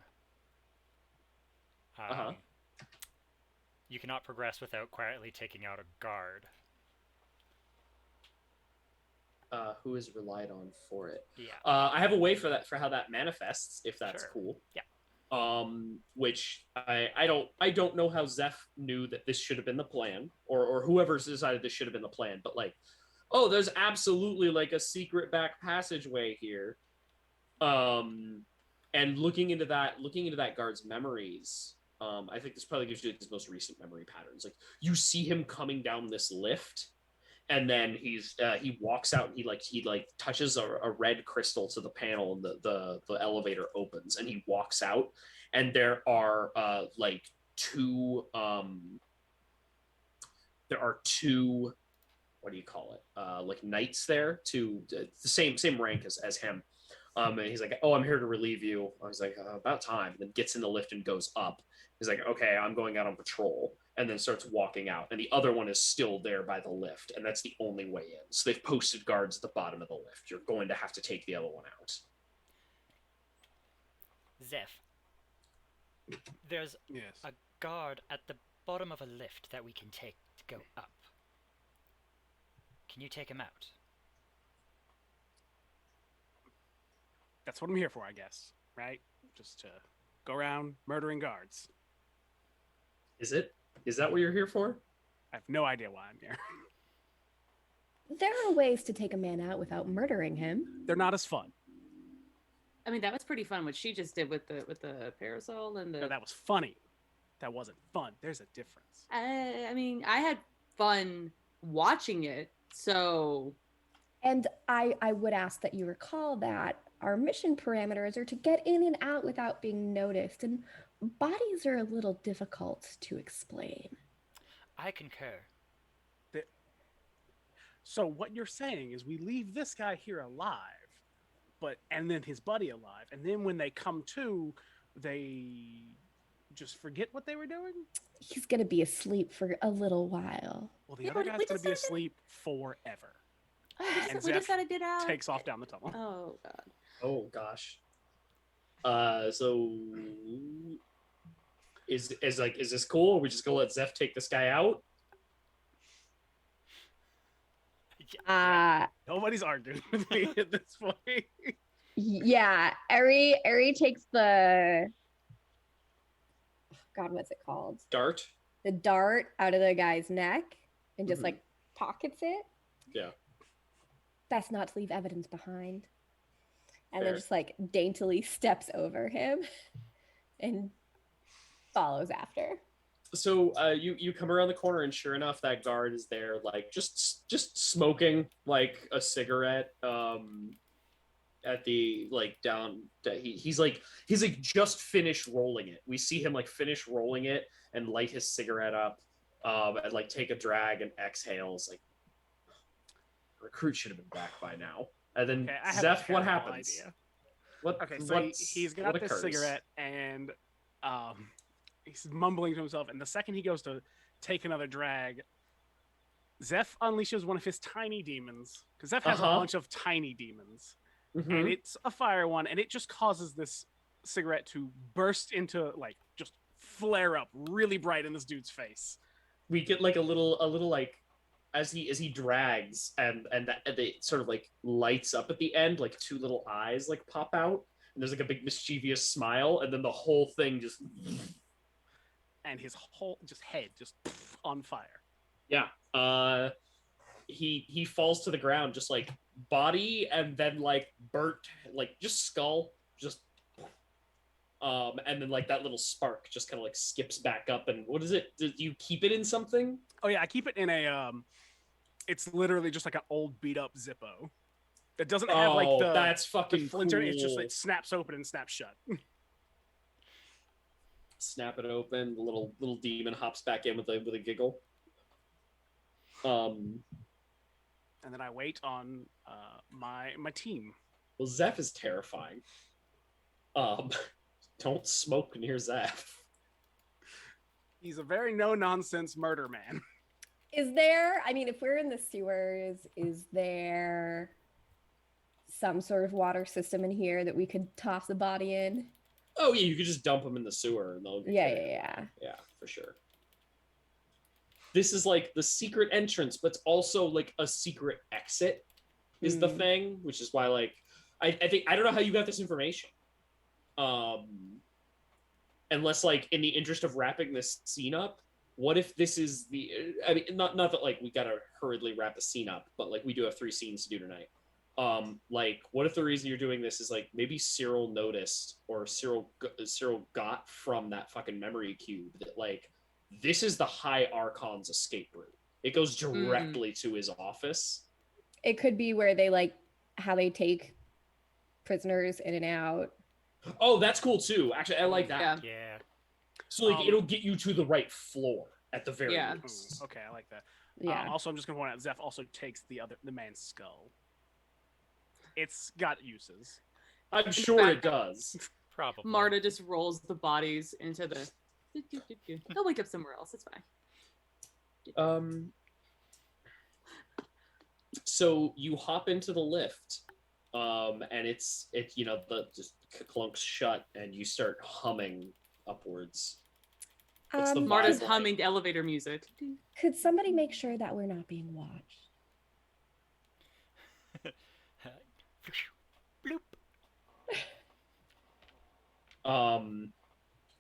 You cannot progress without quietly taking out a guard. Who is relied on for it? Yeah. I have a way for how that manifests, if that's cool. Yeah. Which I don't know how Zeph knew that this should have been the plan, or whoever's decided this should have been the plan, but like, oh, there's absolutely like a secret back passageway here. And looking into that guard's memories, I think this probably gives you his most recent memory patterns. Like you see him coming down this lift, and then he walks out and he touches a red crystal to the panel, and the elevator opens, and he walks out, and there are two what do you call it, like knights there, the same rank as him. And he's like, oh, I'm here to relieve you. I was like, about time. And then gets in the lift and goes up. He's like, okay, I'm going out on patrol. And then starts walking out. And the other one is still there by the lift. And that's the only way in. So they've posted guards at the bottom of the lift. You're going to have to take the other one out. Zeph, there's Yes. a guard at the bottom of a lift that we can take to go up. Can you take him out? That's what I'm here for, I guess. Right? Just to go around murdering guards. Is that what you're here for? I have no idea why I'm here. There are ways to take a man out without murdering him. They're not as fun. I mean, that was pretty fun what she just did with the parasol and the. No, that was funny. That wasn't fun. There's a difference. I mean, I had fun watching it, so. And I would ask that you recall that our mission parameters are to get in and out without being noticed, and bodies are a little difficult to explain. I concur. So what you're saying is we leave this guy here alive, and then his buddy alive, and then when they come to, they just forget what they were doing? He's going to be asleep for a little while. Well, the Yeah, other but guy's we going just to be said that- asleep forever. Oh, And we just Zeph gotta get out. Takes off down the tunnel. Oh god. Oh gosh. So is this cool? Are we just gonna let Zeph take this guy out? Nobody's arguing with me at this point. Yeah, Eri takes the God, what's it called? Dart? The dart out of the guy's neck and just Mhm. like pockets it. Yeah. Best not to leave evidence behind. And Fair. then just like daintily steps over him and follows after. So you come around the corner, and sure enough, that guard is there, like just smoking like a cigarette. At the he's just finished rolling it. We see him like finish rolling it and light his cigarette up, and like take a drag and exhales. Like, recruit should have been back by now. And then Okay, I have a Zeph, what terrible happens? idea. What? Okay, so he's got what this occurs? cigarette, and he's mumbling to himself. And the second he goes to take another drag, Zeph unleashes one of his tiny demons, because Zeph has a bunch of tiny demons, Mhm. and it's a fire one, and it just causes this cigarette to burst into like just flare up really bright in this dude's face. We get like a little like as he drags, and that it sort of like lights up at the end, like two little eyes like pop out, and there's like a big mischievous smile, and then the whole thing just And his whole head just on fire. yeah. He falls to the ground, just like body, and then like burnt, like just skull, just and then like that little spark just kind of like skips back up. And what is it? Do you keep it in something? Oh yeah, I keep it in a it's literally just like an old beat up Zippo. It doesn't have like the that's the fucking flinter. cool. It's just it snaps open and snaps shut. Snap it open. The little demon hops back in with a giggle. Well, And then I wait on my team. Zeph is terrifying. Don't smoke near Zeph. He's a very no nonsense murder man. Is there, I mean, if we're in the sewers, is there some sort of water system in here that we could toss the body in? Oh yeah, you could just dump him in the sewer and they'll be Yeah, fine. yeah. For sure. This is like the secret entrance, but it's also like a secret exit is the thing, which is why like I think I don't know how you got this information. Unless like in the interest of wrapping this scene up, what if this is the I mean not that like we gotta hurriedly wrap the scene up, but like we do have 3 scenes to do tonight. Like what if the reason you're doing this is like maybe Cyril noticed, or Cyril got from that fucking memory cube that like this is the High Archon's escape route. It goes directly to his office. It could be where they like how they take prisoners in and out. Oh, that's cool too. Actually, I like that. Yeah. Yeah. So like it'll get you to the right floor at the very Yeah. least. Ooh, okay, I like that. Yeah. Also, I'm just gonna point out, Zeph also takes the man's skull. It's got uses. I'm sure it does. Probably. Marta just rolls the bodies into the. They'll wake up somewhere else. It's fine. So you hop into the lift, and it the just clunks shut, and you start humming upwards. What's the Marta's vibe like? humming elevator music. Could somebody make sure that we're not being watched? Bloop.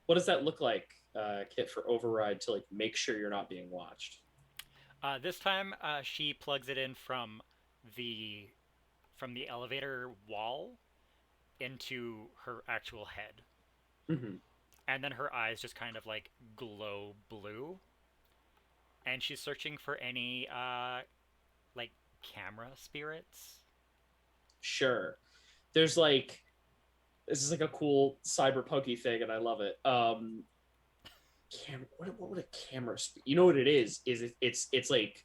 What does that look like, Kit, for Override to like make sure you're not being watched? This time, she plugs it in from the elevator wall into her actual head, Mm-hmm. and then her eyes just kind of like glow blue, and she's searching for any like camera spirits. Sure. There's like this is like a cool cyberpunky thing, and I love it. What would a camera you know what it is it's like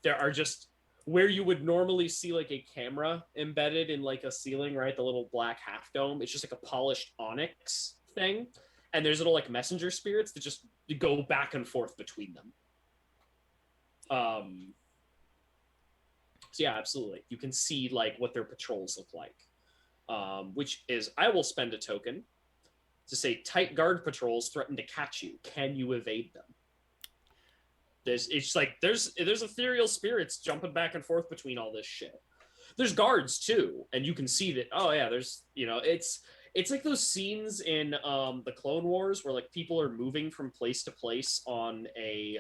there are just where you would normally see like a camera embedded in like a ceiling, right? The little black half dome. It's just like a polished onyx thing, and there's little like messenger spirits that just go back and forth between them. So yeah, absolutely. You can see like what their patrols look like. Which is, I will spend a token to say tight guard patrols threaten to catch you. Can you evade them? There's ethereal spirits jumping back and forth between all this shit. There's guards too, and you can see that. Oh yeah, there's it's like those scenes in the Clone Wars where like people are moving from place to place on a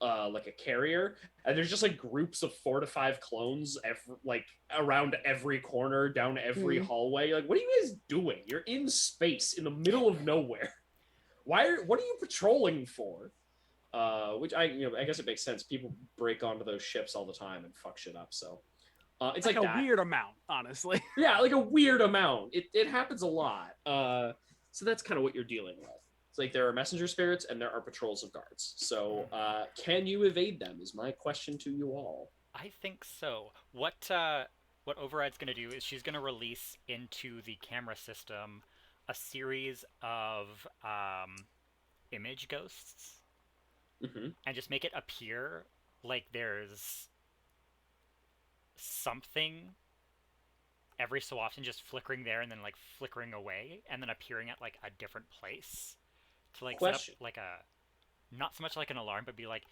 like a carrier, and there's just like groups of 4 to 5 clones like around every corner, down every hallway. You're like, what are you guys doing? You're in space in the middle of nowhere. What are you patrolling for? Which I guess it makes sense. People break onto those ships all the time and fuck shit up. So it's like a that. weird amount, honestly. Yeah, like a weird amount. It happens a lot. So that's kind of what you're dealing with. It's like there are messenger spirits and there are patrols of guards. So can you evade them is my question to you all. I think so. What Override's going to do is she's going to release into the camera system a series of image ghosts, and just make it appear like there's something every so often just flickering there and then like flickering away and then appearing at like a different place to like set up like a, not so much like an alarm, but be like,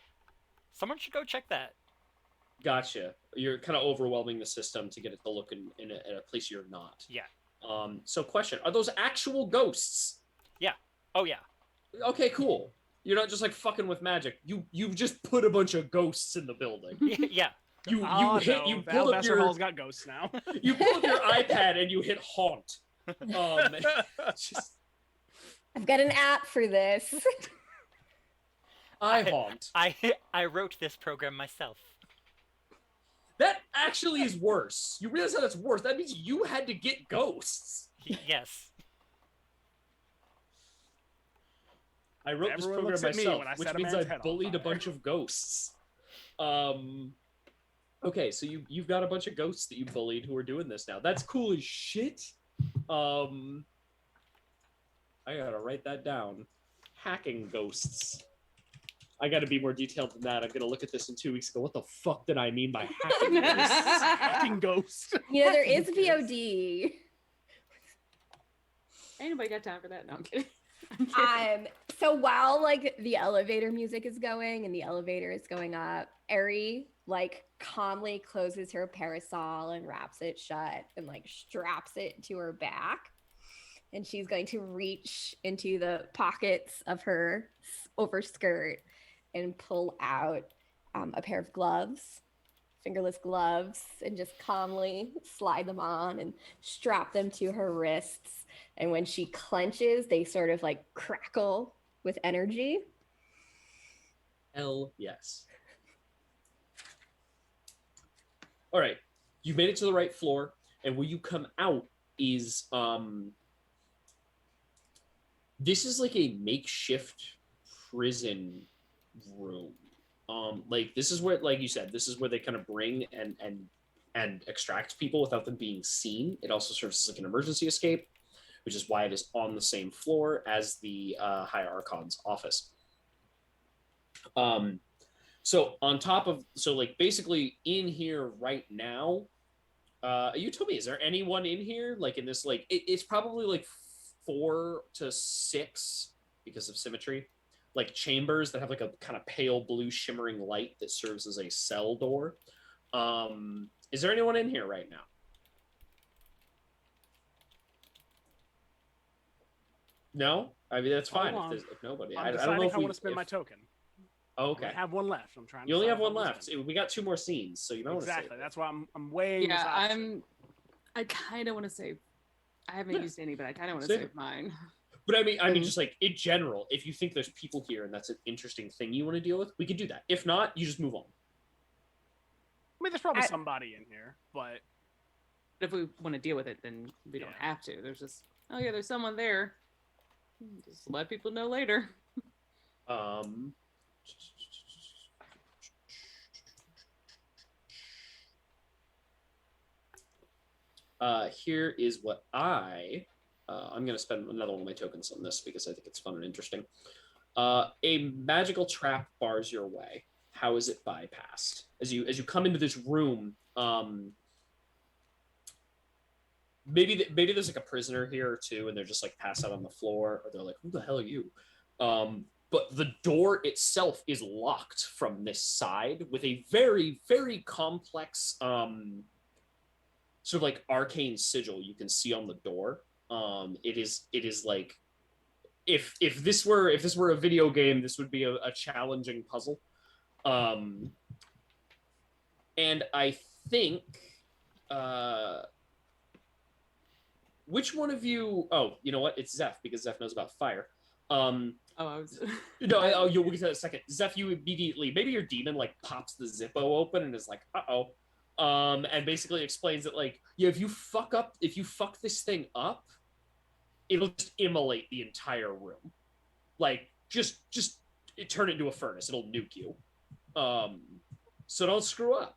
someone should go check that. Gotcha. You're kind of overwhelming the system to get it to look in a place you're not. Yeah. So question, are those actual ghosts? Yeah. Oh yeah. Okay, cool. You're not just like fucking with magic. You just put a bunch of ghosts in the building. Yeah. You pull up Hall's got ghosts now. You pull up your iPad and you hit haunt. I've got an app for this. haunt. I wrote this program myself. That actually is worse. You realize how that's worse? That means you had to get ghosts. Yes. I wrote this Everyone program looks at me myself, when I which set a means man's I head on bullied a fire. bunch of ghosts. Okay, so you've got a bunch of ghosts that you bullied who are doing this now. That's cool as shit. I gotta write that down. Hacking ghosts. I gotta be more detailed than that. I'm gonna look at this in 2 weeks and go, what the fuck did I mean by hacking ghosts? Fucking ghost. You know, there is VOD. Ain't nobody got time for that. No, I'm kidding. So while like the elevator music is going and the elevator is going up, Eri like calmly closes her parasol and wraps it shut and like straps it to her back. And she's going to reach into the pockets of her overskirt and pull out a pair of gloves, fingerless gloves, and just calmly slide them on and strap them to her wrists. And when she clenches, they sort of like crackle with energy. Hell yes. All right, you've made it to the right floor, and where you come out is this is like a makeshift prison room. Like this is where, like you said, this is where they kind of bring and extract people without them being seen. It also serves as like an emergency escape, which is why it is on the same floor as the High Archon's office. So on top of, so like basically in here right now, you told me, is there anyone in here? Like in this, like it's probably like 4 to 6 because of symmetry, like chambers that have like a kind of pale blue shimmering light that serves as a cell door. Is there anyone in here right now? No, I mean that's fine if nobody. I'm I don't deciding know if how I we want to spend my token. Okay. I have one left. I'm trying. You only decide have if one I wanna left. spend it. We got 2 more scenes, so you might want to Exactly. save it. That's why I'm weighing. this Yeah, option. I kind of want to save. I haven't Yeah. used any, but I kind of want to Save save it. mine. But I mean, just like in general, if you think there's people here and that's an interesting thing you want to deal with, we could do that. If not, you just move on. I mean, there's probably I- somebody in here, but But if we want to deal with it, then we don't Yeah. have to. There's just, oh yeah, there's someone there. Just let people know later. Here is what I'm going to spend another one of my tokens on this because I think it's fun and interesting. A magical trap bars your way. How is it bypassed? As you come into this room, maybe there's like a prisoner here or two, and they're just like passed out on the floor, or they're like, "Who the hell are you?" But the door itself is locked from this side with a very, very complex sort of like arcane sigil you can see on the door. It is like if this were a video game, this would be a challenging puzzle. And I think which one of you? Oh, you know what? It's Zeph because Zeph knows about fire. Oh, I was. No, we'll get to that in a second. Zeph, you immediately, maybe your demon like pops the Zippo open and is like, uh-oh. And basically explains that like, yeah, if you fuck this thing up, it'll just immolate the entire room. Like, just turn it into a furnace. It'll nuke you. So don't screw up.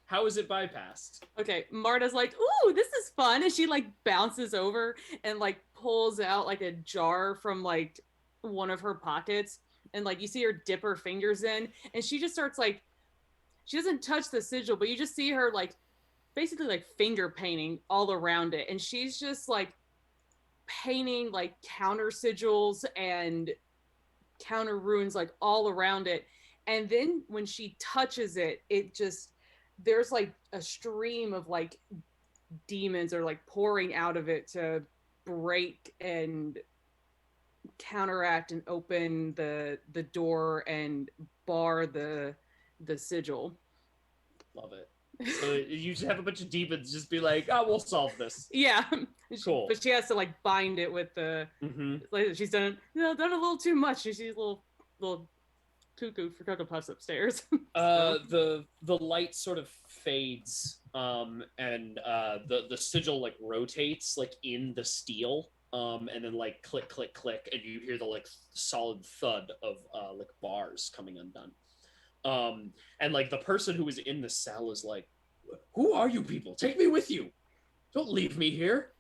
How is it bypassed? Okay, Marta's like, ooh, this is fun. And she like bounces over and like pulls out like a jar from like one of her pockets. And like you see her dip her fingers in. And she just starts like, she doesn't touch the sigil, but you just see her like basically like finger painting all around it. And she's just like painting like counter sigils and counter runes like all around it. And then when she touches it, it just, there's like a stream of like demons are like pouring out of it to break and counteract and open the door and bar the sigil. Love it. So you just have a bunch of demons just be like, oh, we'll solve this. Yeah. Cool. But she has to like bind it with the like she's done a little too much. She's a little cuckoo for Cocoa Puffs upstairs. The light sort of fades, and the sigil like rotates like in the steel, and then like click click click, and you hear the like solid thud of like bars coming undone. And like the person who is in the cell is like, "Who are you people? Take me with you. Don't leave me here."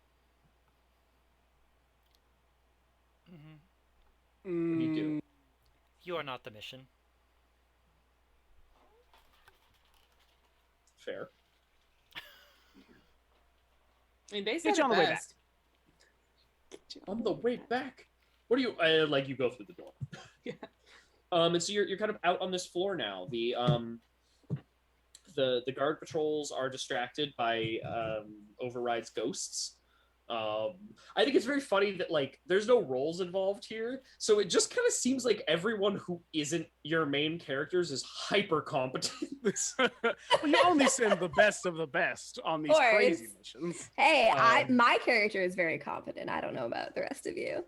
What do you do? You are not the mission. Fair. I mean, they Get said you it on the way back. best. On the way back. What do you like? You go through the door. Yeah. And so you're kind of out on this floor now. The guard patrols are distracted by Override's ghosts. I think it's very funny that like there's no roles involved here, so it just kind of seems like everyone who isn't your main characters is hyper competent. well, you only send the best of the best on these course. crazy missions. Hey, my character is very competent. I don't know about the rest of you.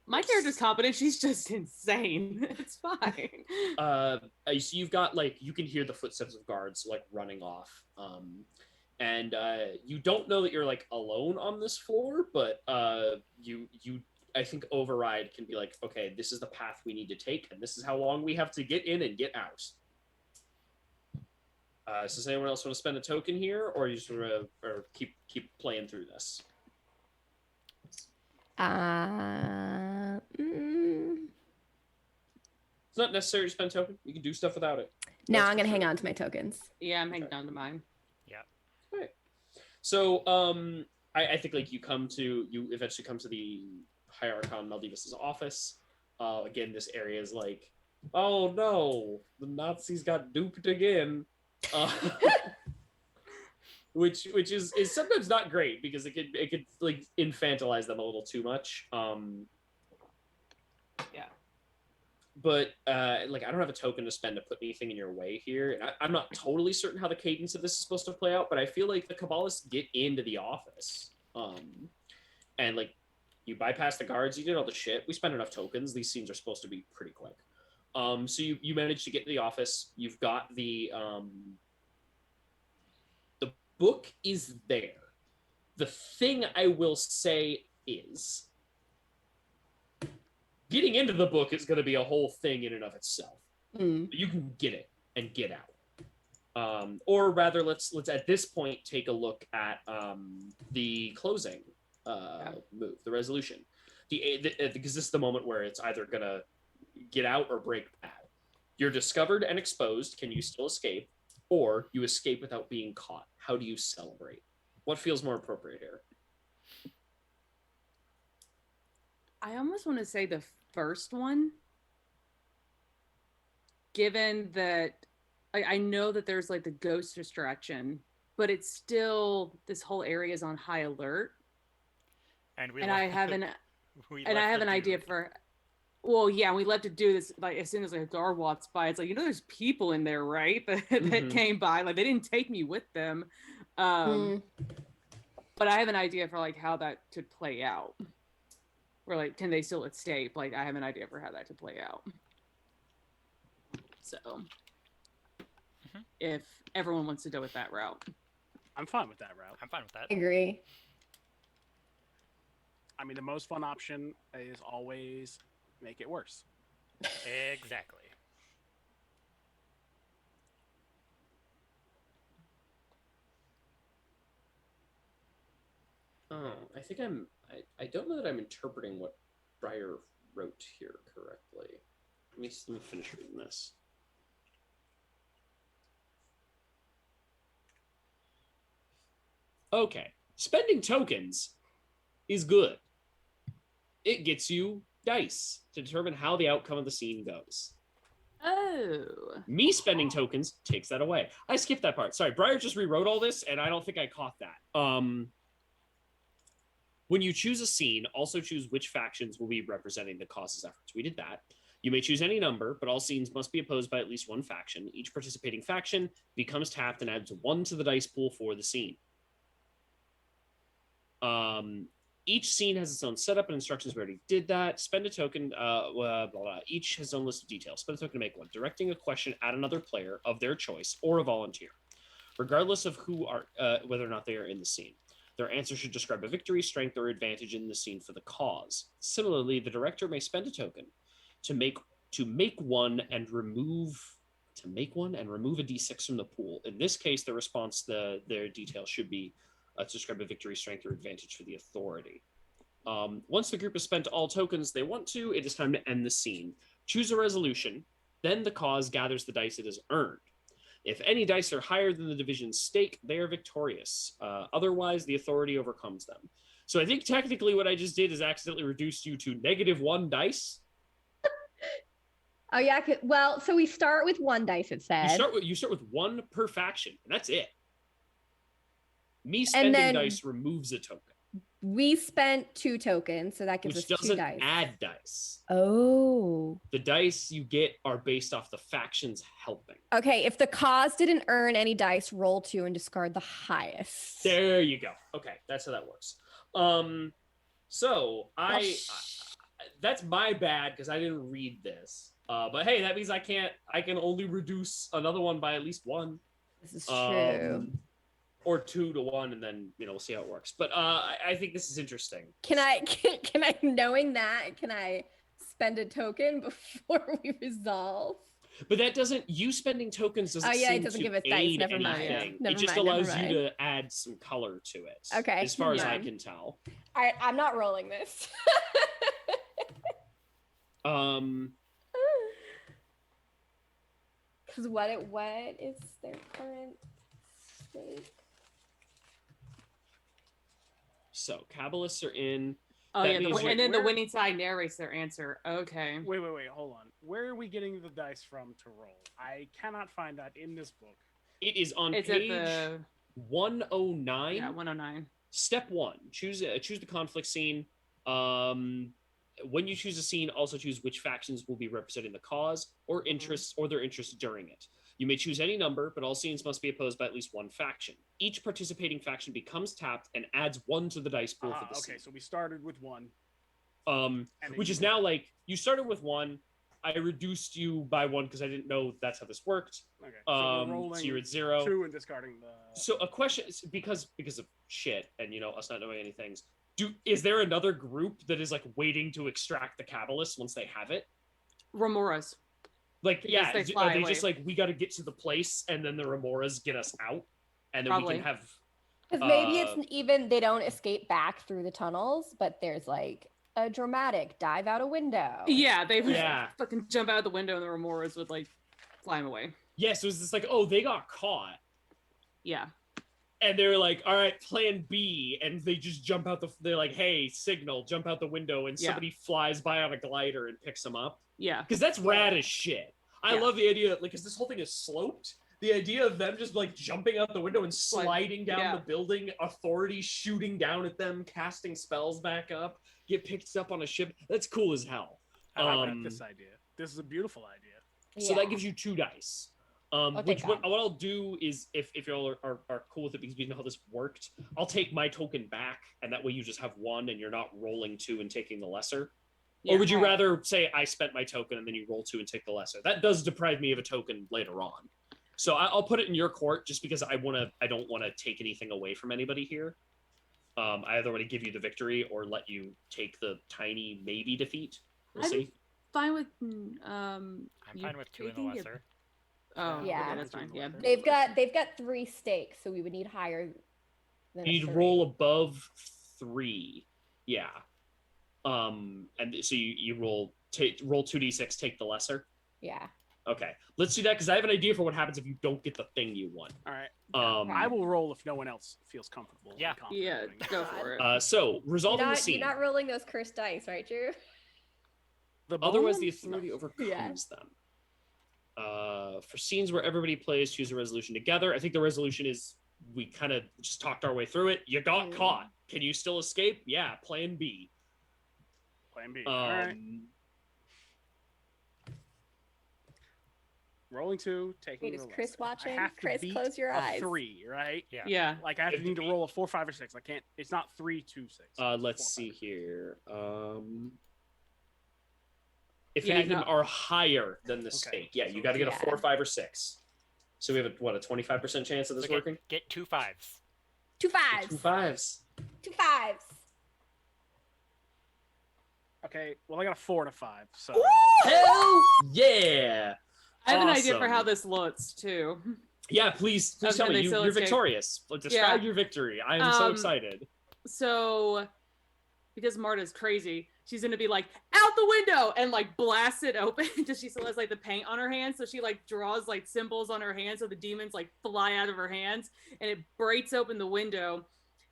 My character's competent. She's just insane. It's fine. So you've got like you can hear the footsteps of guards like running off. And you don't know that you're like alone on this floor, but you I think override can be like, okay, this is the path we need to take, and this is how long we have to get in and get out. So does anyone else want to spend a token here, or you just want to or keep playing through this? Mm, It's not necessary to spend a token. You can do stuff without it. no, That's I'm gonna for hang sure. on to my tokens. Yeah, I'm hanging on to mine. So, I think like you eventually come to the Hierarchon Maldivus' office. Again, this area is like, oh no, the Nazis got duped again. Which is sometimes not great because it could like infantilize them a little too much. Yeah. But like I don't have a token to spend to put anything in your way here. And I'm not totally certain how the cadence of this is supposed to play out, but I feel like the Kabbalists get into the office. And like you bypass the guards, you did all the shit. We spent enough tokens. These scenes are supposed to be pretty quick. So you managed to get to the office. You've got the book is there. The thing I will say is getting into the book is going to be a whole thing in and of itself. Mm. You can get it and get out. Or rather, let's at this point take a look at the closing move, the resolution. Because this is the moment where it's either going to get out or break bad. You're discovered and exposed. Can you still escape? Or you escape without being caught. How do you celebrate? What feels more appropriate here? I almost want to say the first one, given that I know that there's like the ghost distraction, but it's still this whole area is on high alert, And I have an idea for. Well, yeah, we love to do this. Like as soon as like a guard walks by, it's like there's people in there, right? that came by. Like they didn't take me with them, but I have an idea for like how that could play out. Or like, can they still escape? Like, I have an idea for how that could play out. So, if everyone wants to go with that route, I'm fine with that route. I'm fine with that. I agree. I mean, the most fun option is always make it worse. Exactly. I think I don't know that I'm interpreting what Breyer wrote here correctly. Let me finish reading this. Okay. Spending tokens is good. It gets you dice to determine how the outcome of the scene goes. oh, Me spending tokens takes that away. I skipped that part. Sorry, Breyer just rewrote all this, and I don't think I caught that. When you choose a scene, also choose which factions will be representing the cause's efforts. We did that. You may choose any number, but all scenes must be opposed by at least one faction. Each participating faction becomes tapped and adds 1 to the dice pool for the scene. Each scene has its own setup and instructions. We already did that. Spend a token. Blah, blah, blah. Each has its own list of details. Spend a token to make one. Directing a question at another player of their choice or a volunteer, regardless of whether or not they are in the scene. Their answer should describe a victory, strength, or advantage in the scene for the cause. Similarly, the director may spend a token to make one and remove a d6 from the pool. In this case, the response, their detail should be to describe a victory, strength, or advantage for the authority. Once the group has spent all tokens they want to, it is time to end the scene. Choose a resolution, then the cause gathers the dice it has earned. If any dice are higher than the division's stake, they are victorious. Otherwise, the authority overcomes them. So I think technically what I just did is accidentally reduced you to -1 dice. Oh yeah. Well, so we start with 1 dice. It said You start with 1 per faction, and that's it. Me spending dice removes a token. We spent 2 tokens, so that gives Which us 2 doesn't dice. add dice. Oh. The dice you get are based off the factions helping. Okay, if the cause didn't earn any dice, roll 2 and discard the highest. There you go. Okay, that's how that works. So that's my bad because I didn't read this. But hey, that means I can only reduce another one by at least one. This is true. Or 2 to 1, and then we'll see how it works. But I think this is interesting. Can I knowing that, can I spend a token before we resolve? But that doesn't, you spending tokens doesn't Oh, yeah, it seem doesn't to give us dice. aid Never mind. anything. Never It just mind, never allows you mind. to add some color to it. Okay, As far as I never mind. can tell. I'm not rolling this. Because what is their current stake? So Kabbalists are in. Oh That yeah, means and then the where- winning side narrates their answer. Okay. Wait, hold on. Where are we getting the dice from to roll? I cannot find that in this book. It is on It's page at the 109. 109. Step 1: choose the conflict scene. When you choose a scene, also choose which factions will be representing the cause or interests or their interests during it. You may choose any number, but all scenes must be opposed by at least one faction. Each participating faction becomes tapped and adds 1 to the dice pool for the Okay, scene. so we started with 1. And which is now like you started with 1. I reduced you by 1 because I didn't know that's how this worked. Okay, so we're rolling So you're at 0. 2 and discarding the. So a question is because of shit and us not knowing any things. Is there another group that is like waiting to extract the Kabbalist once they have it? Remoras. Like, Because yeah, they are fly they away. just like, we got to get to the place and then the Remoras get us out and then Probably. we can have. Because maybe it's even they don't escape back through the tunnels, but there's like a dramatic dive out a window. Yeah, they would Yeah. fucking jump out the window and the Remoras would like fly them away. Yeah, so it's just like, oh, they got caught. Yeah. And they're like, all right, plan B. And they just jump out they're like, hey, signal, jump out the window. And Yeah. somebody flies by on a glider and picks them up. Yeah. Because that's rad as shit. I Yeah. love the idea, like, because this whole thing is sloped. The idea of them just like jumping out the window and sliding down yeah. the building, authority shooting down at them, casting spells back up, get picked up on a ship. That's cool as hell. I like this idea. This is a beautiful idea. So that gives you 2 dice. Which take what I'll do is if y'all are cool with it because we know how this worked, I'll take my token back, and that way you just have 1 and you're not rolling 2 and taking the lesser. Yeah. Or would you Right. rather say I spent my token and then you roll 2 and take the lesser? That does deprive me of a token later on. So I'll put it in your court just because I don't want to take anything away from anybody here. I either want to give you the victory or let you take the tiny maybe defeat. We'll I'm see. Fine with I'm you fine with 2 in the taking it- lesser. Oh, Yeah. okay, that's fine. Yeah. They've got 3 stakes, so we would need higher than You'd roll above 3. Yeah. And so you roll 2d6, take the lesser. Yeah. Okay, let's do that because I have an idea for what happens if you don't get the thing you want. All right. Um, I will roll if no one else feels comfortable. and Yeah. confident Yeah, doing that. go for it. so resolving the scene. You're not rolling those cursed dice, right, Drew? The bone Otherwise, the ones? authority No. overcomes them. For scenes where everybody plays, choose a resolution together. I think the resolution is we kind of just talked our way through it. You got caught. Can you still escape? Yeah. Plan B. Plan B. All right. Rolling 2, taking Wait, the is Chris lesser. I watching? have to Chris, beat close your a eyes. 3, right? Yeah. Yeah. Like I have to need to roll a 4, 5, or 6. I can't. It's not 3, 2, 6. Let's 4, see 5. here. If Yeah, any of them no. are higher than the Okay. stake, yeah, you So got to get yeah. a 4, 5, or 6. So we have a 25% chance of this So working. get 2 5s. 2 5s. 2 5s. 2 5s. Okay. Well, I got a 4 and a 5. So Hell yeah! I have an idea for Awesome. how this looks too. Yeah, please Okay, tell me. they You're still escape. victorious. Describe your victory. I am so excited. So, because Marta's crazy, she's gonna be like, out the window, and like blast it open. Just she still has like the paint on her hands, so she like draws like symbols on her hands, so the demons like fly out of her hands, and it breaks open the window,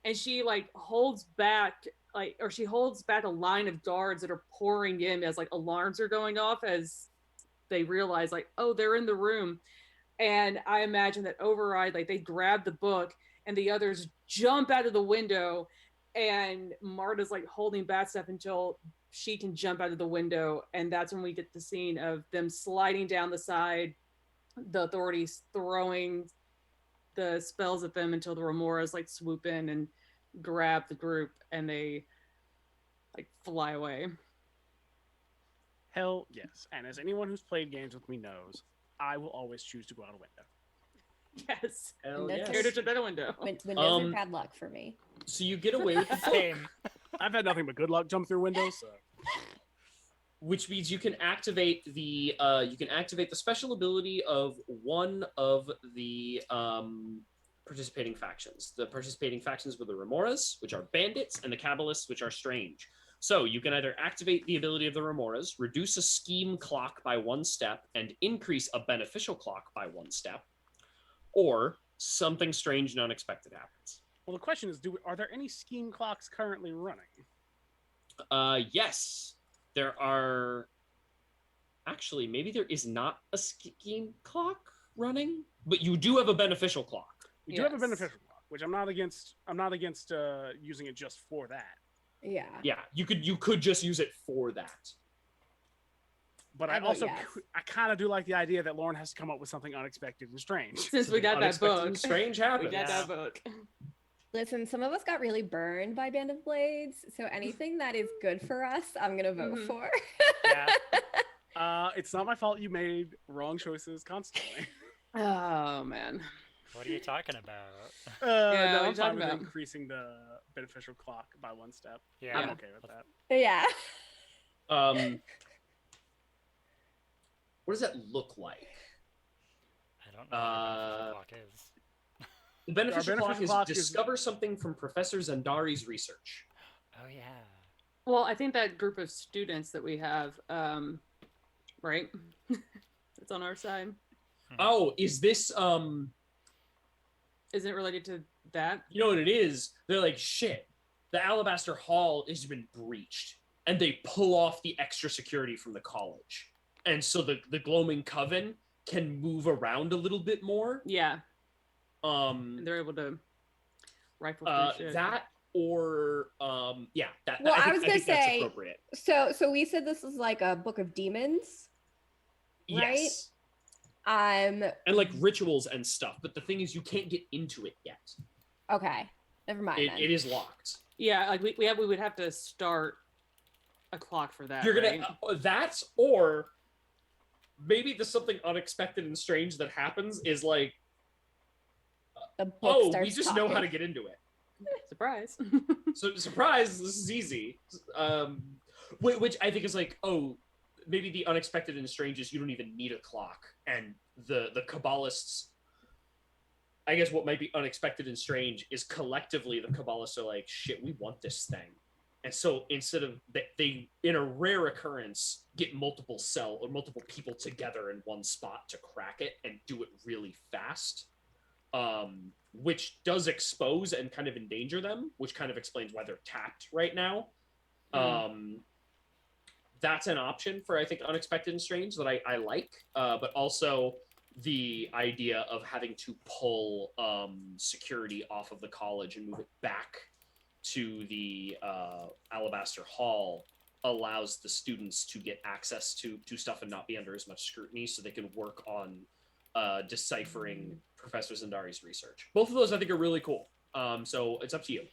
and she like holds back a line of guards that are pouring in as like alarms are going off as they realize like, oh, they're in the room. And I imagine that Override, like they grab the book and the others jump out of the window, and Marta's like holding back stuff until she can jump out of the window. And that's when we get the scene of them sliding down the side, the authorities throwing the spells at them until the Remoras like swoop in and grab the group and they like fly away. Hell yes. And as anyone who's played games with me knows, I will always choose to go out a window. Yes. Hell That's yes. Characters out a window. Windows are Um, bad luck for me. So you get away with the book, Same. I've had nothing but good luck jump through windows, so which means you can activate the special ability of one of the participating factions. The participating factions were the Remoras, which are bandits, and the Kabbalists, which are strange. So you can either activate the ability of the Remoras, reduce a scheme clock by 1 step, and increase a beneficial clock by 1 step, or something strange and unexpected happens. well, the question is, are there any scheme clocks currently running? Yes, there are. Actually, maybe there is not a scheme clock running, but you do have a beneficial clock. We do have a Yes. beneficial clock, which I'm not against. I'm not against using it just for that. Yeah. Yeah, you could just use it for that. But I I vote also yes. I kind of do like the idea that Lauren has to come up with something unexpected and strange. Since we got that Unexpected book. and strange We happens. got Yeah. that book. Listen, some of us got really burned by Band of Blades, so anything that is good for us, I'm gonna vote Mhm. for. Yeah. It's not my fault you made wrong choices constantly. Oh man. What are you talking about? No, what are you I'm fine talking with about? increasing the beneficial clock by 1 step. Yeah. I'm okay with that. Yeah. What does that look like? I don't know what the clock is. The beneficial clock beneficial is clock is- discover something from Professor Zandari's research. Oh yeah. Well, I think that group of students that we have, right? It's on our side. Oh, is this Isn't it related to that? you know what it is? They're like, shit, the Alabaster Hall has been breached. And they pull off the extra security from the college. And so the Gloaming Coven can move around a little bit more. Yeah. And they're able to rifle through shit. That or yeah, that Well, I think, was gonna think that's say- appropriate. So we said this is like a book of demons. Right? Yes. Um. And like rituals and stuff, but the thing is you can't get into it yet. Okay. Never mind. It, then. it is locked. Yeah, like we would have to start a clock for that. You're gonna right? that or maybe the something unexpected and strange that happens is like, The book oh, we starts just know how to talking. get into it. Surprise. So surprise, this is easy. Which I think is like, oh, maybe the unexpected and strange is you don't even need a clock, and the Kabbalists. I guess what might be unexpected and strange is collectively the Kabbalists are like, shit, we want this thing, and so instead of they in a rare occurrence get multiple people together in one spot to crack it and do it really fast. Which does expose and kind of endanger them, which kind of explains why they're tapped right now. That's an option for, I think, unexpected and strange that I like, but also the idea of having to pull security off of the college and move it back to the Alabaster Hall allows the students to get access to stuff and not be under as much scrutiny, so they can work on deciphering Professor Zandari's research. Both of those I think are really cool. So it's up to you.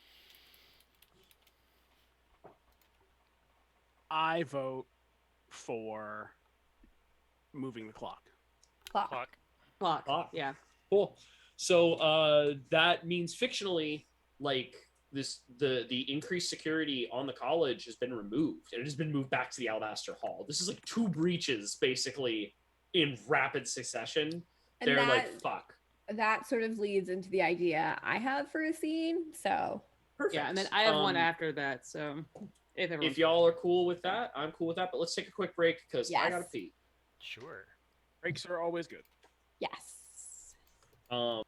I vote for moving the clock. Clock. Clock. Clock. Yeah. Cool. So that means fictionally, like the increased security on the college has been removed, and it has been moved back to the Alabaster Hall. This is like 2 breaches basically in rapid succession. And They're that, like, fuck. that sort of leads into the idea I have for a scene. So Perfect. Yeah, and then I have one after that. So If y'all are cool with that, I'm cool with that. But let's take a quick break because I gotta Yes. pee. Sure. Breaks are always good. yes. Um,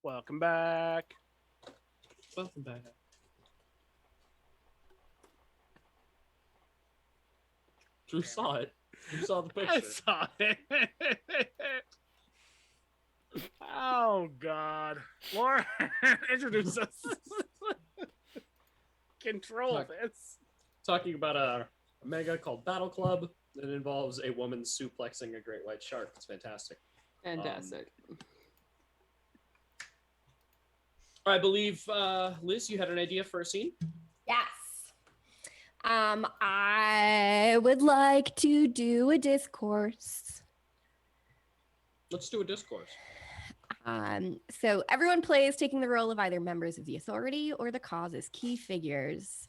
Welcome back. Welcome back. Drew saw it. Drew saw the I picture. saw it. Oh God, Laura, introduce us. Control Talk- this. Talking about a mega called Battle Club that involves a woman suplexing a great white shark. It's fantastic. Fantastic. I believe, Liz, you had an idea for a scene? Yes. I would like to do a discourse. Let's do a discourse. So everyone plays taking the role of either members of the authority or the cause as key figures,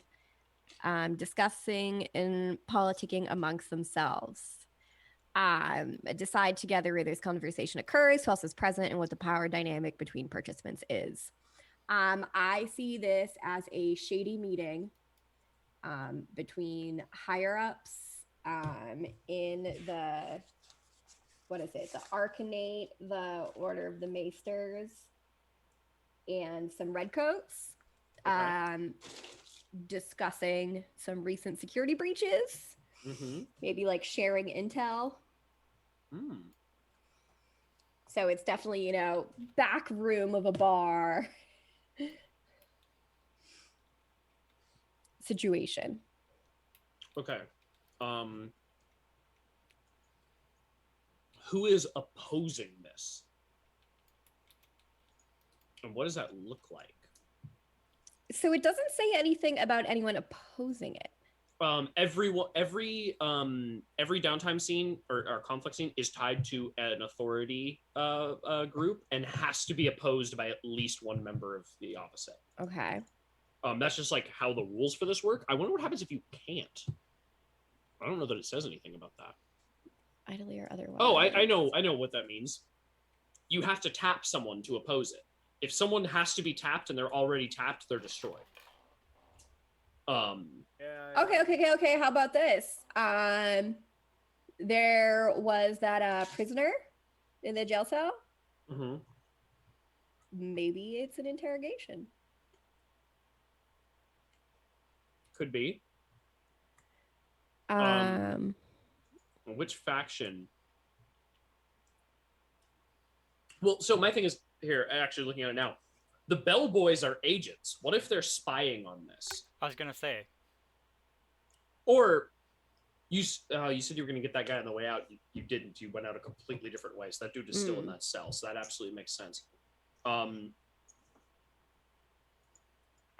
discussing and politicking amongst themselves. Decide together where this conversation occurs, who else is present, and what the power dynamic between participants is. I see this as a shady meeting between higher ups in the, what is it? The Arcanate, the Order of the Maesters, and some Redcoats, Okay. discussing some recent security breaches, Mm-hmm. maybe like sharing intel. Mm. So it's definitely, back room of a bar situation. Okay. Who is opposing this? And what does that look like? So it doesn't say anything about anyone opposing it. Every downtime scene or conflict scene is tied to an authority group and has to be opposed by at least one member of the opposite. Okay. That's just like how the rules for this work. I wonder what happens if you can't. I don't know that it says anything about that. Idly or otherwise. Oh, I know what that means. You have to tap someone to oppose it. If someone has to be tapped and they're already tapped, they're destroyed. Yeah. Okay. How about this? There was that prisoner in the jail cell. Mm-hmm. Maybe it's an interrogation. Could be. Which faction? Well, so my thing is here, actually looking at it now. The Bellboys are agents. What if they're spying on this? I was gonna say. Or you said you were going to get that guy on the way out. You didn't. You went out a completely different way. So that dude is still in that cell. So that absolutely makes sense. I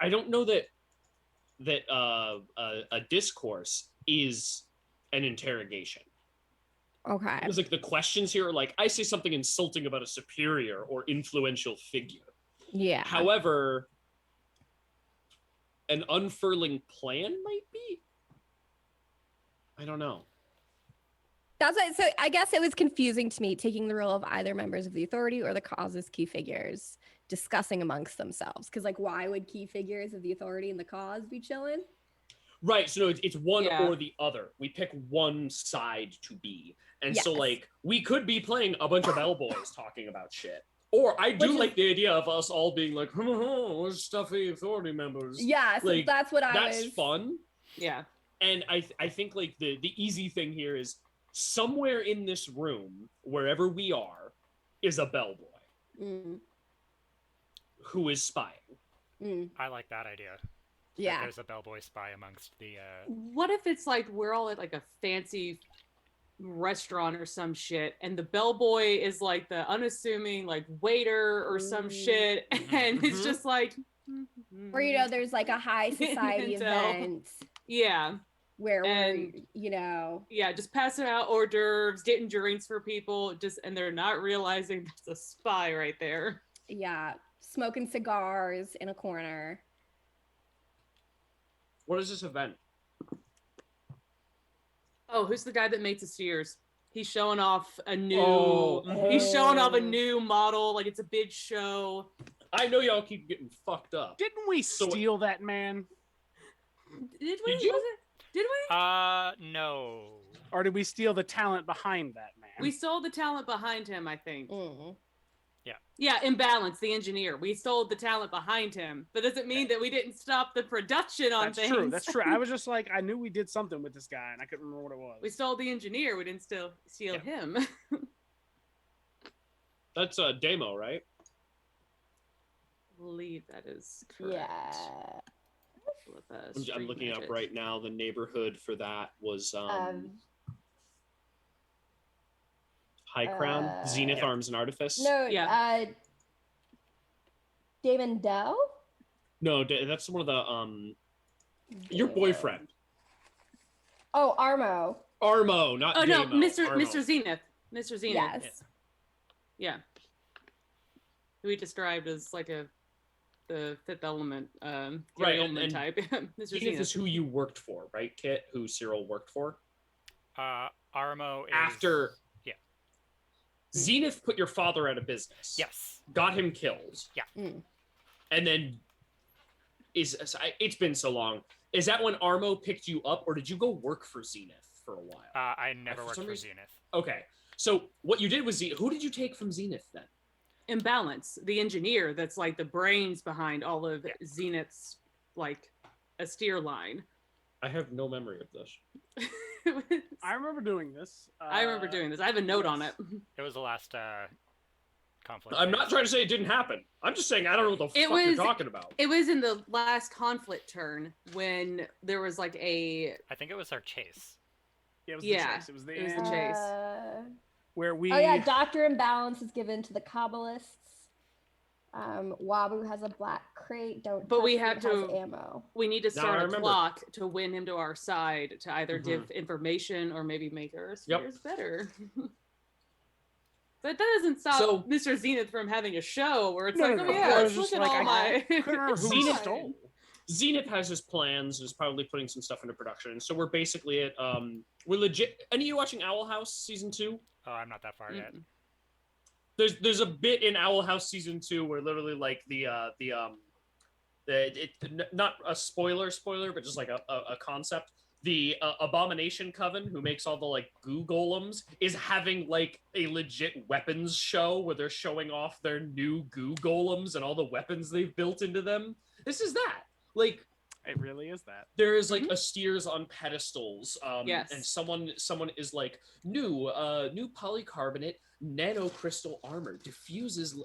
don't know that a discourse is an interrogation. Okay. Because like the questions here are like, I say something insulting about a superior or influential figure. Yeah. However, an unfurling plan might be. I don't know. That's what, so I guess it was confusing to me, taking the role of either members of the authority or the cause's key figures, discussing amongst themselves. Because like, why would key figures of the authority and the cause be chilling? Right. So no, it's one Yeah. or the other. We pick one side to be. And so Yes. like we could be playing a bunch of bellboys talking about shit. Or I do Which is- like the idea of us all being like, we're stuffy authority members. Yeah, so Like, that's what That's was. fun. Yeah. And I think like the easy thing here is somewhere in this room, wherever we are, is a bellboy Mm, who is spying. I like that idea. That yeah. there's a bellboy spy amongst the. What if it's like we're all at like a fancy restaurant or some shit, and the bellboy is like the unassuming like waiter or some shit, and it's Mhm. just like. Or there's like a high society Intel. event Yeah. where And- we're, Yeah, just passing out hors d'oeuvres, getting drinks for people, and they're not realizing there's a spy right there. yeah, smoking cigars in a corner. What is this event? Oh, who's the guy that makes Astirs? He's showing off a new. Oh, He's showing off a Oh. new model, like it's a big show. I know y'all keep getting fucked up. Didn't we steal that man? Did we? Did you? Was it? Did we? No. Or did we steal the talent behind that man? We stole the talent behind him, I think. Mm. Yeah, Imbalance, the engineer. We stole the talent behind him, but doesn't mean that we didn't stop the production on That's things. true. That's true. I was just like, I knew we did something with this guy, and I couldn't remember what it was. We stole the engineer. We didn't steal Yeah. him. That's a demo, right? I believe that is correct. Yeah. I'm looking up right now. The neighborhood for that was High Crown, Zenith Arms and Artifice. No, Yeah. Damon Dow? No, that's one of the your boyfriend. Oh, Armo. Armo, not Oh no, Damo. Mr. Armo. Mr. Zenith. Mr. Zenith. Yes. Yeah. Who we described as like the Fifth Element, Right, Gary Oldman and type. Mr. Zenith Zenith. is who you worked for, right, Kit? Who Cyril worked for? Armo is... After... Yeah. Zenith put your father out of business. Yes. Got him killed. Yeah. And then... It's been so long. Is that when Armo picked you up, or did you go work for Zenith for a while? I never worked some for reason- Zenith. Okay. So what you did was Zenith. Who did you take from Zenith then? Imbalance, the engineer that's like the brains behind all of Zenith's like Astir line. I have no memory of this. I remember doing this. I remember doing this. I have a note on it. It was the last conflict. I'm not trying to say it didn't happen. I'm just saying I don't know what the fuck you're talking about. It was in the last conflict turn when there was like a... I think it was our chase. Yeah, it was the chase. It was the chase. Where we... Oh yeah, Dr. Imbalance is given to the Kabbalists. Wabu has a black crate. But we touch have it, to- has ammo. We need to Now start I a remember. clock to win him to our side to either give information or maybe make our spheres better. But that doesn't stop So- Mr. Zenith from having a show where it's No, like, no, oh no. yeah, I was let's just look at like, all my... I couldn't remember who we Zenith- stole. Zenith has his plans and is probably putting some stuff into production. So we're basically at we're legit. Any of you watching Owl House season 2? Oh, I'm not that far yet. There's a bit in Owl House season 2 where literally like not a spoiler, but just like a concept. The Abomination Coven, who makes all the like goo golems, is having like a legit weapons show where they're showing off their new goo golems and all the weapons they've built into them. This is that. Like, It really is that. there is like Astirs on pedestals, Yes. and someone is like new polycarbonate nanocrystal armor diffuses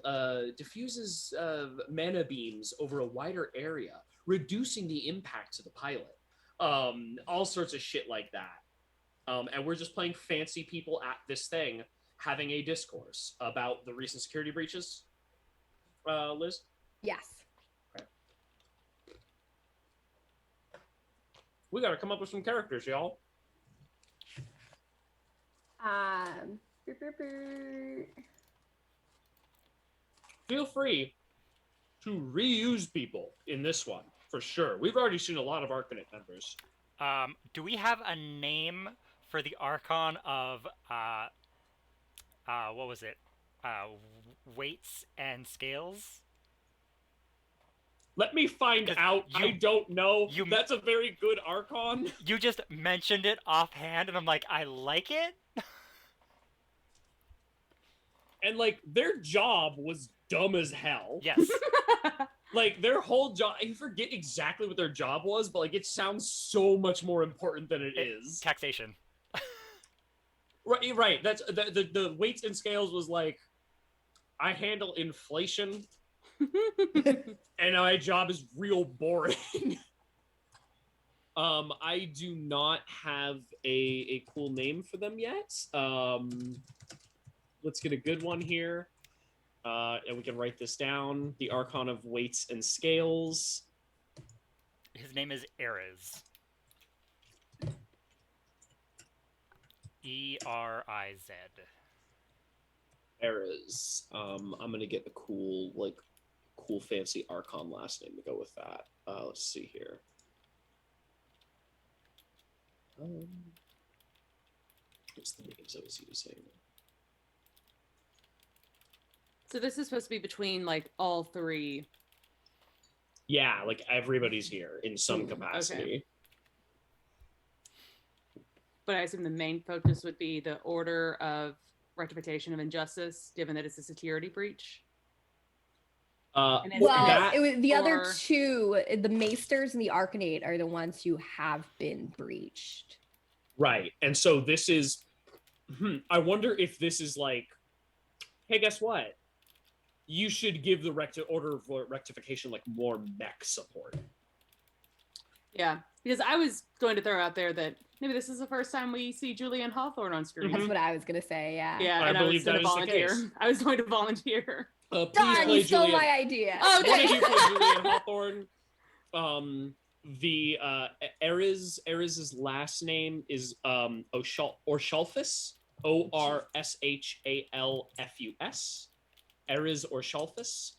mana beams over a wider area, reducing the impact to the pilot. All sorts of shit like that. And we're just playing fancy people at this thing, having a discourse about the recent security breaches. Liz? Yes. We gotta come up with some characters, y'all. Boop, boop, boop. Feel free to reuse people in this one, for sure. We've already seen a lot of Arcanate members. Do we have a name for the Archon of what was it? Weights and scales? Let me find 'Cause out. you- I don't know. you- That's a very good Archon. You just mentioned it offhand, and I'm like, I like it. And, like, their job was dumb as hell. Yes. Like, their whole job, I forget exactly what their job was, but, like, it sounds so much more important than it is. Taxation. Right. That's the weights and scales was like, I handle inflation, and my job is real boring. I do not have a cool name for them yet. Let's get a good one here. And we can write this down. The Archon of Weights and Scales. His name is Eriz. E-R-I-Z. Eras. I'm gonna get a cool fancy Archon last name to go with that. Let's see here. What's the names I was using? So this is supposed to be between like all three. Yeah, like everybody's here in some capacity. But I assume the main focus would be the Order of Rectification of Injustice, given that it's a security breach. And it's- Well, that it was the other or- two, the Maesters and the Arcanate, are the ones who have been breached. right, and so this is. I wonder if this is like, hey, guess what? You should give the order of rectification like more mech support. Yeah, because I was going to throw out there that maybe this is the first time we see Julian Hawthorne on screen. That's what I was gonna say. Yeah. Yeah, I and I was believe going to that is the volunteer. case. I was going to volunteer. Please Don, play you stole Julian. my idea. Oh, One of okay. you play Julian Hawthorne. The Eriz's last name is Orshulfus. Orshhalfus. Eriz Orshulfus.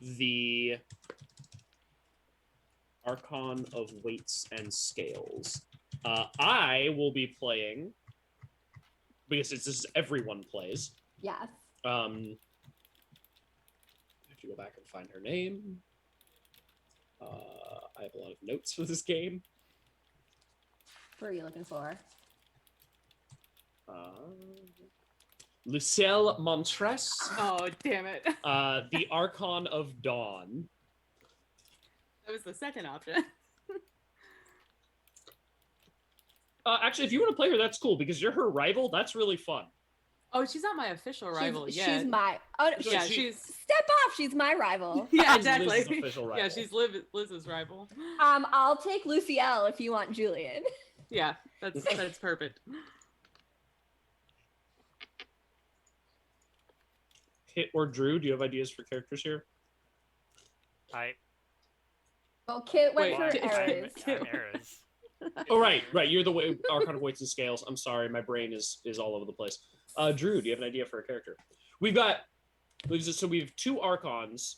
The Archon of Weights and Scales. I will be playing, because this is everyone plays. Yes. I have to go back and find her name. I have a lot of notes for this game. What are you looking for? Lucille Montress, Oh, damn it. the Archon of Dawn. That was the second option. Actually, if you want to play her, that's cool, because you're her rival. That's really fun. Oh, she's not my official rival she's, yet. she's my. Oh, no, Yeah, she- she's. step off. She's my rival. Yeah, She's exactly. Liz's official rival. Yeah, she's Liz's rival. I'll take Lucielle if you want Julian. Yeah, that's perfect. Kit or Drew, do you have ideas for characters here? Well, Kit went Wait, for Kit- Eris. I'm Erez. Oh, right. You're the Archon of Weights and Scales. I'm sorry, my brain is all over the place. Drew, do you have an idea for a character? We have two Archons.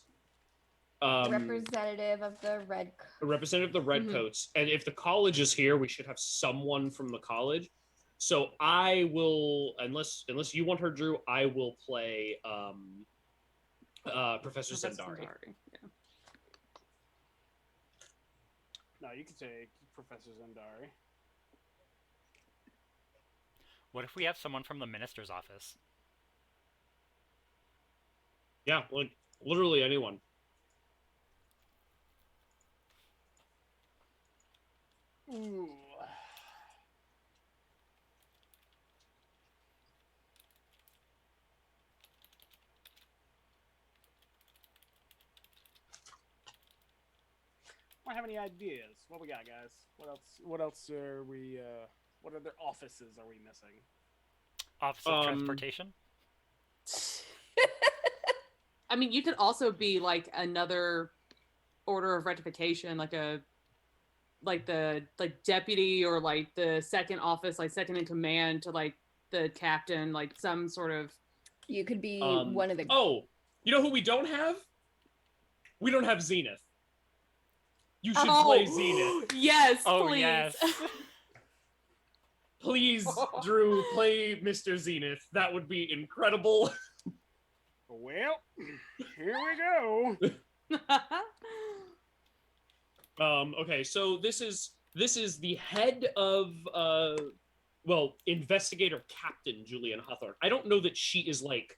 Representative of the red. A representative of the Redcoats, and if the college is here, we should have someone from the college. So I will, unless you want her, Drew, I will play Professor Zendari. Yeah. No, you can take Professor Zendari. What if we have someone from the minister's office? Yeah, like literally anyone. Ooh. I have any ideas? What we got, guys? What else? What else are we? What other offices are we missing? Office of Transportation? I mean, you could also be like another order of rectification, like the deputy or like the second office, like second in command to like the captain, like some sort of. You could be one of the. Oh, you know who we don't have? We don't have Zenith. You should play Zenith. Yes, Oh, please. yes. Please, Drew, play Mr. Zenith. That would be incredible. Well, here we go. Okay, so this is the head of investigator captain Julian Hawthorne. I don't know that she is like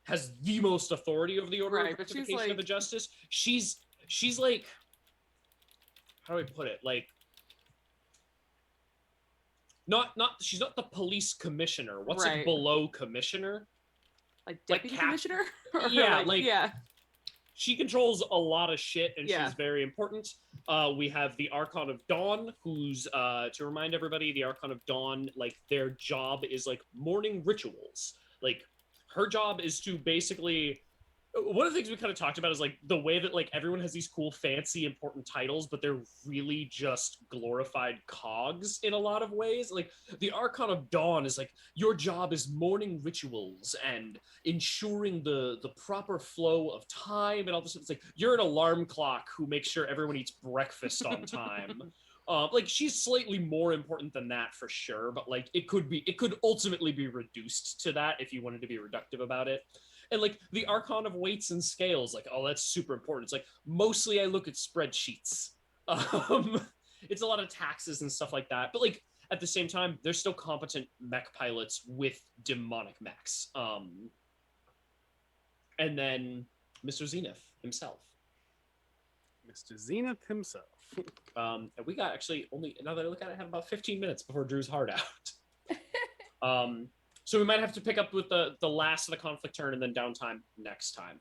has the most authority over the order Right, of but she's rectification of like- the justice. She's like, how do I put it? Like, she's not the police commissioner. What's Right. it below commissioner? Like Like deputy cap- commissioner? Or Yeah, yeah. She controls a lot of shit, and Yeah. she's very important. We have the Archon of Dawn, who's to remind everybody, the Archon of Dawn, like their job is like morning rituals. Like her job is to basically. One of the things we kind of talked about is like the way that like everyone has these cool, fancy, important titles, but they're really just glorified cogs in a lot of ways. Like the Archon of Dawn is like your job is morning rituals and ensuring the proper flow of time and all this. It's like you're an alarm clock who makes sure everyone eats breakfast on time. Like she's slightly more important than that for sure, but like it could ultimately be reduced to that if you wanted to be reductive about it. And like the Archon of Weights and Scales, like, oh, that's super important. It's like mostly I look at spreadsheets. It's a lot of taxes and stuff like that. But like at the same time, they're still competent mech pilots with demonic mechs. and then Mr. Zenith himself. Mr. Zenith himself. And we got actually only, now that I look at it, have about 15 minutes before Drew's heart out. So we might have to pick up with the last of the conflict turn and then downtime next time,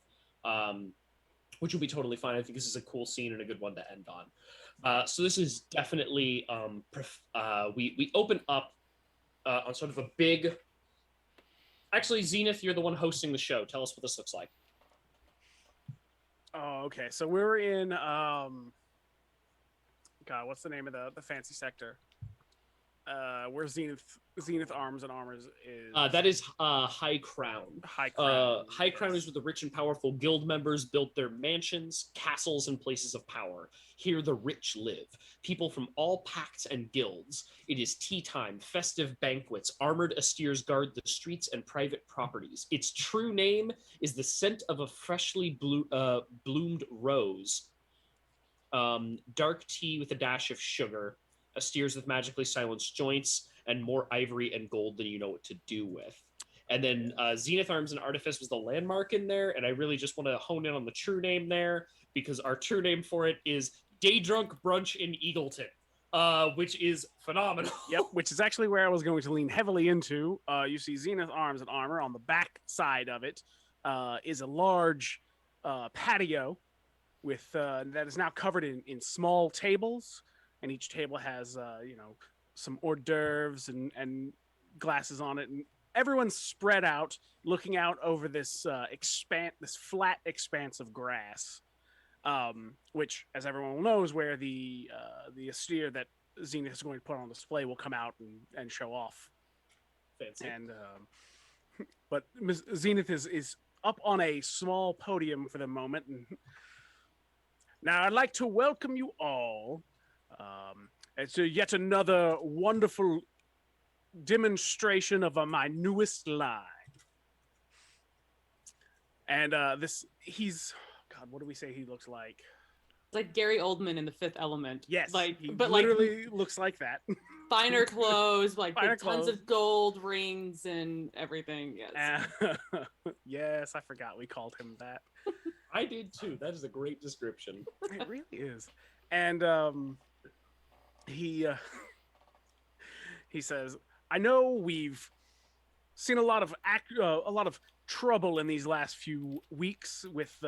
which will be totally fine. I think this is a cool scene and a good one to end on. So this is definitely, we open up on sort of a big, actually, Zenith, you're the one hosting the show. Tell us what this looks like. Oh, okay. So we're in God, what's the name of the fancy sector? Where Zenith Arms and Armors is. That is High Crown. High Crown. High Crown is where the rich and powerful guild members built their mansions, castles, and places of power. Here the rich live. People from all pacts and guilds. It is tea time, festive banquets. Armored Astirs guard the streets and private properties. Its true name is the scent of a freshly bloomed rose. Dark tea with a dash of sugar. Astirs with magically silenced joints, and more ivory and gold than you know what to do with. And then Zenith Arms and Artifice was the landmark in there, and I really just want to hone in on the true name there, because our true name for it is Day Drunk Brunch in Eagleton, which is phenomenal. Yep, which is actually where I was going to lean heavily into. You see Zenith Arms and Armor. On the back side of it is a large patio with that is now covered in small tables. And each table has, some hors d'oeuvres and glasses on it, and everyone's spread out, looking out over this this flat expanse of grass, which, as everyone knows, where the Astir that Zenith is going to put on display will come out and show off. Fancy. And but Zenith is up on a small podium for the moment, and now I'd like to welcome you all. It's yet another wonderful demonstration of my newest line. And he's, God, what do we say he looks like? It's like Gary Oldman in The Fifth Element. Yes, he but literally looks like that. Finer clothes, Finer with tons clothes. of gold rings and everything. Yes. Yes, I forgot we called him that. I did too. That is a great description. It really is. And he says, "I know we've seen a lot of trouble in these last few weeks with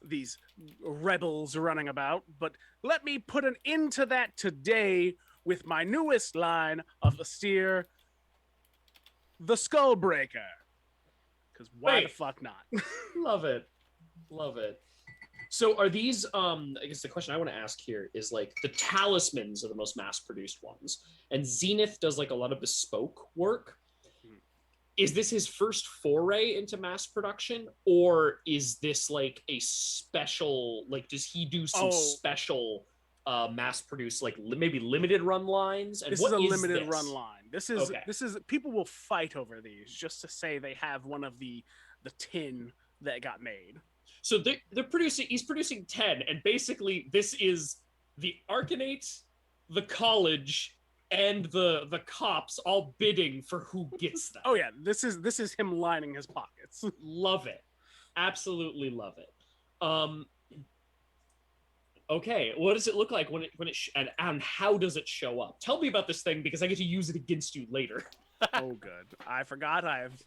these rebels running about, but let me put an end to that today with my newest line of Astir, the Skullbreaker. Because why the fuck not?" Love it. Love it. So are these, I guess the question I want to ask here is, like, the talismans are the most mass-produced ones, and Zenith does, like, a lot of bespoke work. Is this his first foray into mass production, or is this, like, a special, like, does he do some special mass-produced, like, maybe limited run lines? And this what is a is limited this? run line. This is people will fight over these just to say they have one of the 10 that got made. So he's producing 10, and basically this is the Arcanate, the college, and the cops all bidding for who gets them. Oh yeah, this is him lining his pockets. Love it. Absolutely love it. Okay, what does it look like when it and how does it show up? Tell me about this thing, because I get to use it against you later. Oh good. I forgot I've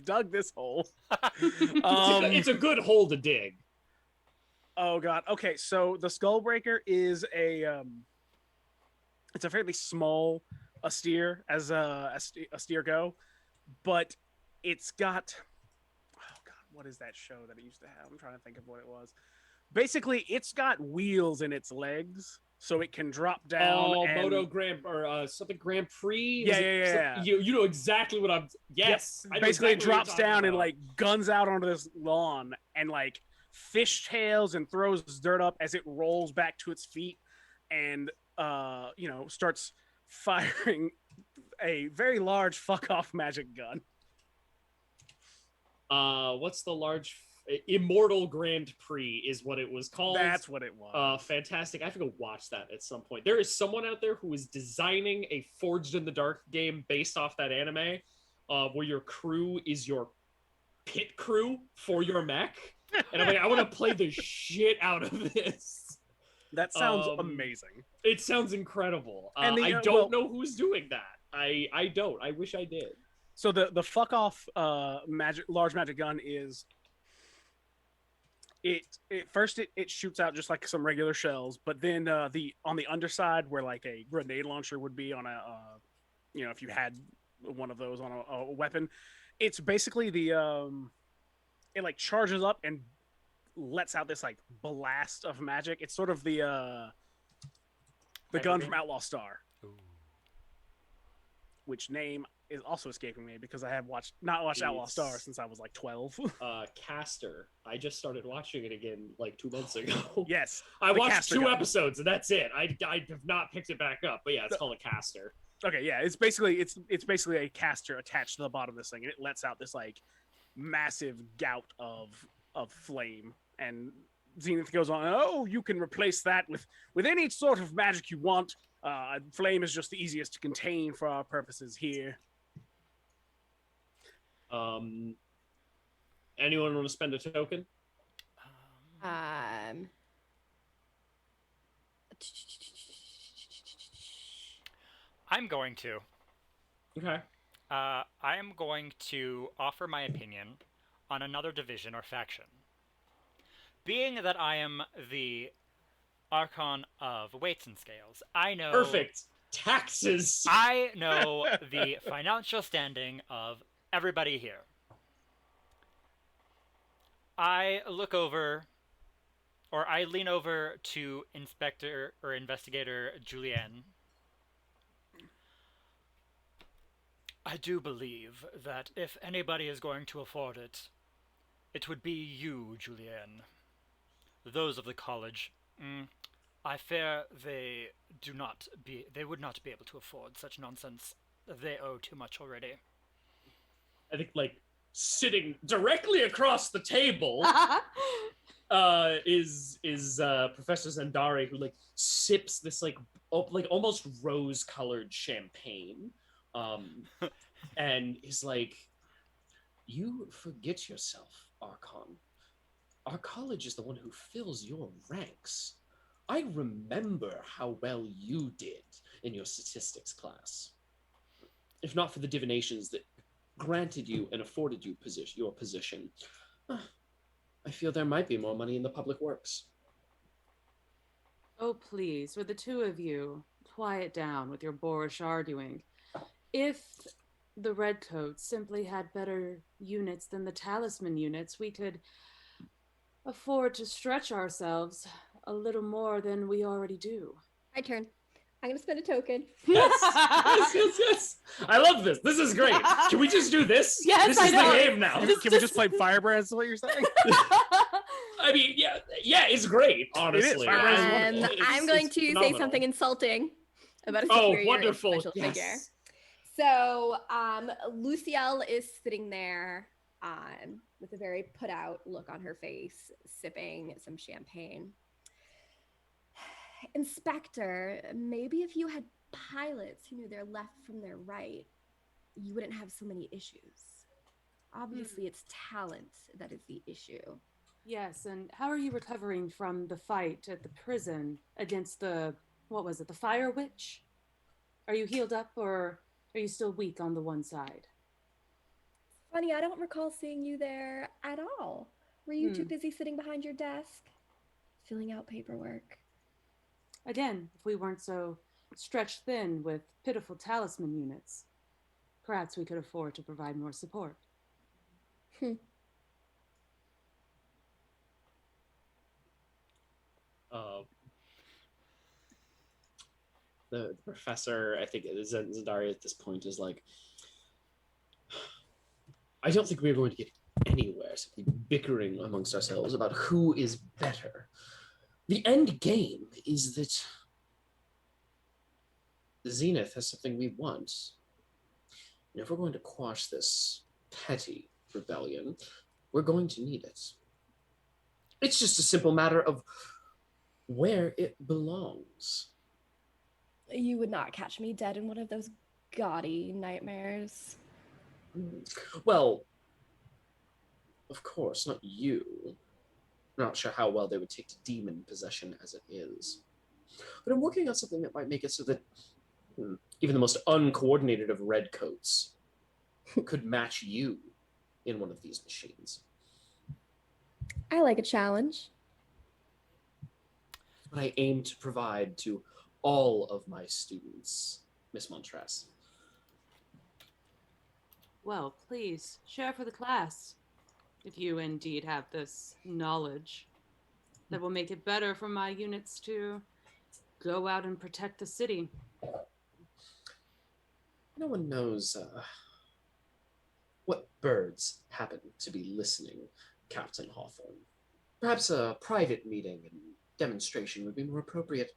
dug this hole. It's a good hole to dig. Oh god. Okay, so the Skullbreaker is it's a fairly small Astir as Astir go, but it's got, oh god, what is that show that it used to have? I'm trying to think of what it was. Basically, it's got wheels in its legs, so it can drop down. Oh, and... Moto Grand or something Grand Prix. Yeah. You know exactly what I'm. Yes. Yep. Basically, it drops down and like guns out onto this lawn and like fishtails and throws dirt up as it rolls back to its feet, and starts firing a very large fuck off magic gun. What's the large? Immortal Grand Prix is what it was called. That's what it was. Fantastic. I have to go watch that at some point. There is someone out there who is designing a Forged in the Dark game based off that anime, where your crew is your pit crew for your mech, and I'm like, I want to play the shit out of this. That sounds amazing. It sounds incredible. And the, I well- don't know who's doing that. I don't. I wish I did. So the fuck off large magic gun is it first it shoots out just like some regular shells, but then the on the underside where like a grenade launcher would be on a you know, if you had one of those on a weapon, it's basically the it like charges up and lets out this like blast of magic. It's sort of the gun from Outlaw Star. Ooh. Which name is also escaping me because I have not watched Outlaw Star since I was like 12. Caster. I just started watching it again like 2 months ago. Yes. I watched Caster 2 gun. episodes and that's it. I have not picked it back up. But yeah, it's called a caster. Okay, yeah, it's basically a caster attached to the bottom of this thing, and it lets out this like massive gout of flame. And Zenith goes on, oh, you can replace that with any sort of magic you want. Flame is just the easiest to contain for our purposes here. Anyone want to spend a token? I'm going to. Okay. I am going to offer my opinion on another division or faction. Being that I am the Archon of Weights and Scales, I know... Perfect. Taxes. I know the financial standing of everybody here. I look over, or I lean over to Inspector or Investigator Julianne. I do believe that if anybody is going to afford it, it would be you, Julianne. Those of the college, I fear they would not be able to afford such nonsense. They owe too much already. I think like sitting directly across the table is Professor Zandari, who like sips this like almost rose-colored champagne, and is like, "You forget yourself, Archon. Our college is the one who fills your ranks. I remember how well you did in your statistics class. If not for the divinations that granted you and afforded you your position, I feel there might be more money in the public works." Oh, please, for the two of you, quiet down with your boorish arguing. If the Redcoats simply had better units than the Talisman units, we could afford to stretch ourselves a little more than we already do. My turn. I'm gonna spend a token. Yes. I love this. This is great. Can we just do this? Yes, this I is know. the game now. Can we just play Firebrand? Is what you're saying? I mean, yeah, it's great. Honestly, Firebrand is wonderful. I'm going it's to say phenomenal. something insulting about a Oh, superior wonderful! influential figure. Yes. So, Lucielle is sitting there with a very put out look on her face, sipping some champagne. Inspector, maybe if you had pilots who knew their left from their right, you wouldn't have so many issues. Obviously, it's talent that is the issue. Yes, and how are you recovering from the fight at the prison against the Fire Witch? Are you healed up, or are you still weak on the one side? Funny, I don't recall seeing you there at all. Were you too busy sitting behind your desk, filling out paperwork? Again, if we weren't so stretched thin with pitiful talisman units, perhaps we could afford to provide more support. The professor, I think Zandari at this point is like, I don't think we're going to get anywhere simply bickering amongst ourselves about who is better. The end game is that Zenith has something we want. And if we're going to quash this petty rebellion, we're going to need it. It's just a simple matter of where it belongs. You would not catch me dead in one of those gaudy nightmares. Well, Of course, not you. Not sure how well they would take to demon possession as it is. But I'm working on something that might make it so that even the most uncoordinated of redcoats could match you in one of these machines. I like a challenge. What I aim to provide to all of my students, Miss Montress. Well, please share for the class if you indeed have this knowledge that will make it better for my units to go out and protect the city. No one knows what birds happen to be listening, Captain Hawthorne. Perhaps a private meeting and demonstration would be more appropriate,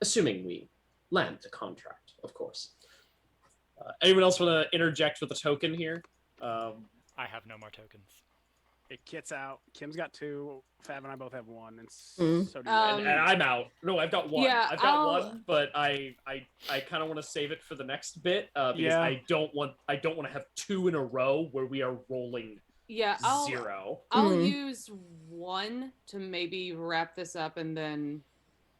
assuming we land the contract, of course. Anyone else want to interject with a token here? I have no more tokens. It Kit's out. Kim's got 2. Fab and I both have 1, and so do you. And I'm out. No, I've got 1. Yeah, I've got 1, but I kind of want to save it for the next bit because Yeah. I don't want to have 2 in a row where we are rolling Yeah, 0. I'll use 1 to maybe wrap this up, and then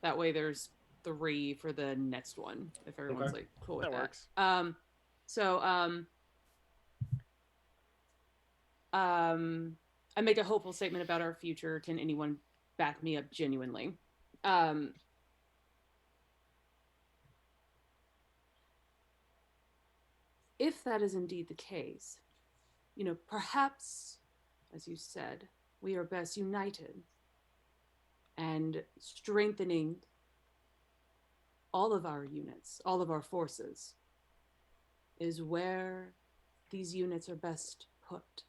that way there's 3 for the next one if everyone's Okay. like cool with That that. works. I make a hopeful statement about our future. Can anyone back me up genuinely? If that is indeed the case, perhaps, as you said, we are best united and strengthening all of our units, all of our forces, is where these units are best put.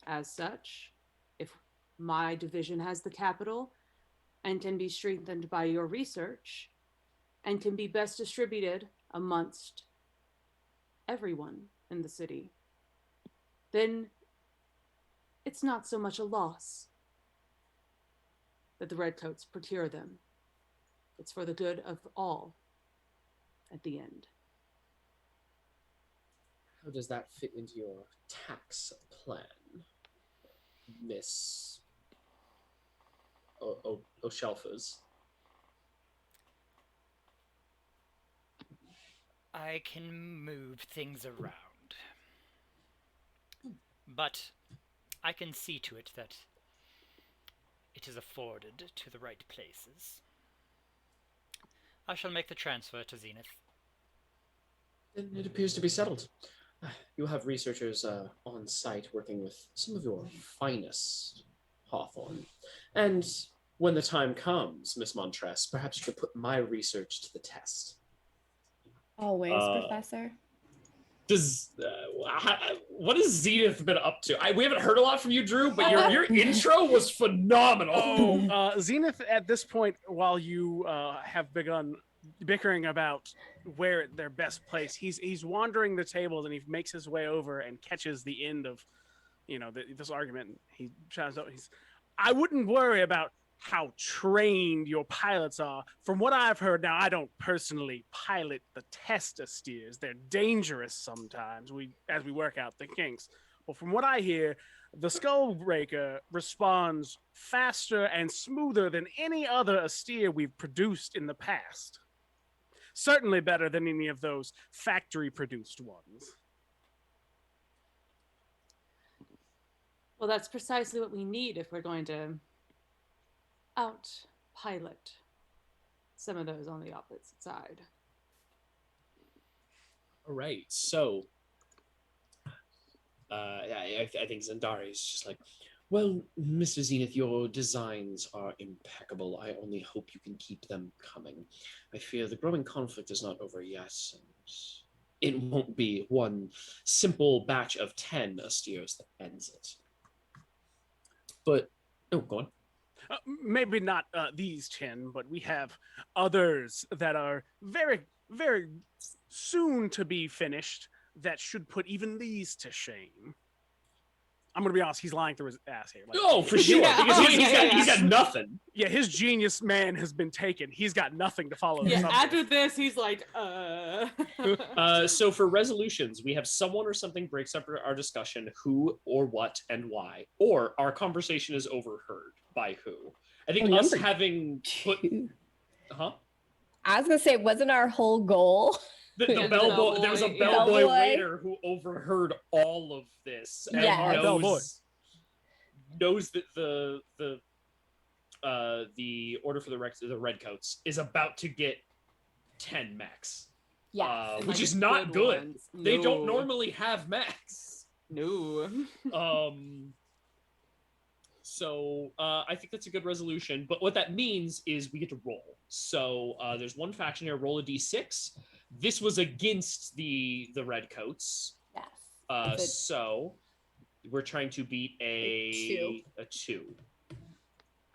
As such, if my division has the capital and can be strengthened by your research and can be best distributed amongst everyone in the city, then it's not so much a loss that the Redcoats procure them. It's for the good of all at the end. How does that fit into your tax plan, Miss O'Shelfers? I can move things around. But I can see to it that it is afforded to the right places. I shall make the transfer to Zenith. Then it appears to be settled. You'll have researchers on site working with some of your finest, Hawthorne. And when the time comes, Miss Montress, perhaps you could put my research to the test. Always, Professor. What has Zenith been up to? We haven't heard a lot from you, Drew, but your intro was phenomenal. Zenith, at this point, while you have begun bickering about where their best place, he's wandering the tables, and he makes his way over and catches the end of this argument. He shouts out, I wouldn't worry about how trained your pilots are. From what I've heard, now I don't personally pilot the test Astirs. They're dangerous sometimes as we work out the kinks. But from what I hear, the Skullbreaker responds faster and smoother than any other Astir we've produced in the past. Certainly better than any of those factory-produced ones. Well, that's precisely what we need if we're going to out-pilot some of those on the opposite side. All right, so I think Zendari is just like, well, Mr. Zenith, your designs are impeccable. I only hope you can keep them coming. I fear the growing conflict is not over yet, and it won't be one simple batch of 10 Astirs that ends it. But, go on. Maybe not these 10, but we have others that are very, very soon to be finished that should put even these to shame. I'm gonna be honest. He's lying through his ass here. Like, Oh, for sure. Yeah. Because he's got nothing. yeah, his genius man has been taken. He's got nothing to follow this Yeah, up after with. this, he's like, So for resolutions, we have someone or something breaks up our discussion, who or what and why, or our conversation is overheard by who. I think And us number having put, I was gonna say, wasn't our whole goal? the Yeah, the bellboy. There was a bellboy, yeah. bellboy Bellboy. waiter who overheard all of this and Yes. Our bellboy. knows that the order for the redcoats is about to get 10 mechs. Yeah. And, Which like, is not good. ones. They don't No. normally have mechs. No. So I think that's a good resolution. But what that means is we get to roll. So there's one faction here. Roll a d6. This was against the redcoats. Yes. It's So we're trying to beat two. a 2.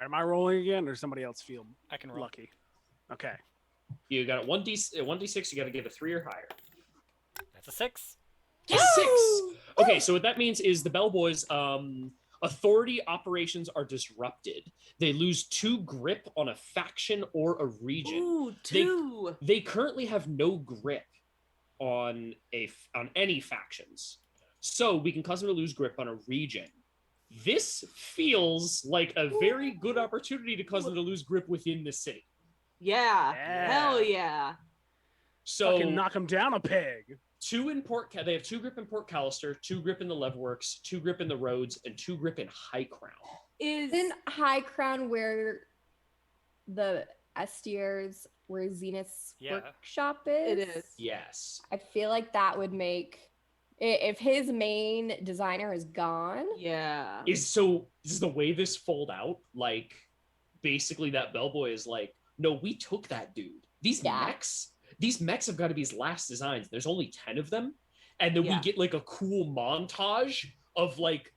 Am I rolling again, or does somebody else feel I can roll. lucky? Okay. You got a 1d6. You got to get a 3 or higher. That's a 6. A 6. Okay, so what that means is the bellboys authority operations are disrupted. They lose 2 grip on a faction or a region. Ooh, 2. They currently have no grip on any factions. So we can cause them to lose grip on a region. This feels like a very good opportunity to cause them to lose grip within the city. Yeah. Yeah. Hell yeah. So Fucking knock him down a peg. 2 in they have 2 grip in Port Callister, 2 grip in the Leveworks, 2 grip in the roads, and 2 grip in High Crown. in High Crown where the Astirs, where Zenith's Yeah. workshop is. It is. Yes. I feel like that would make if his main designer is gone. Yeah. Is the way this fold out, like basically that bellboy is like, no, we took that dude. These mechs have got to be his last designs. There's only 10 of them. And then we Yeah. get like a cool montage of like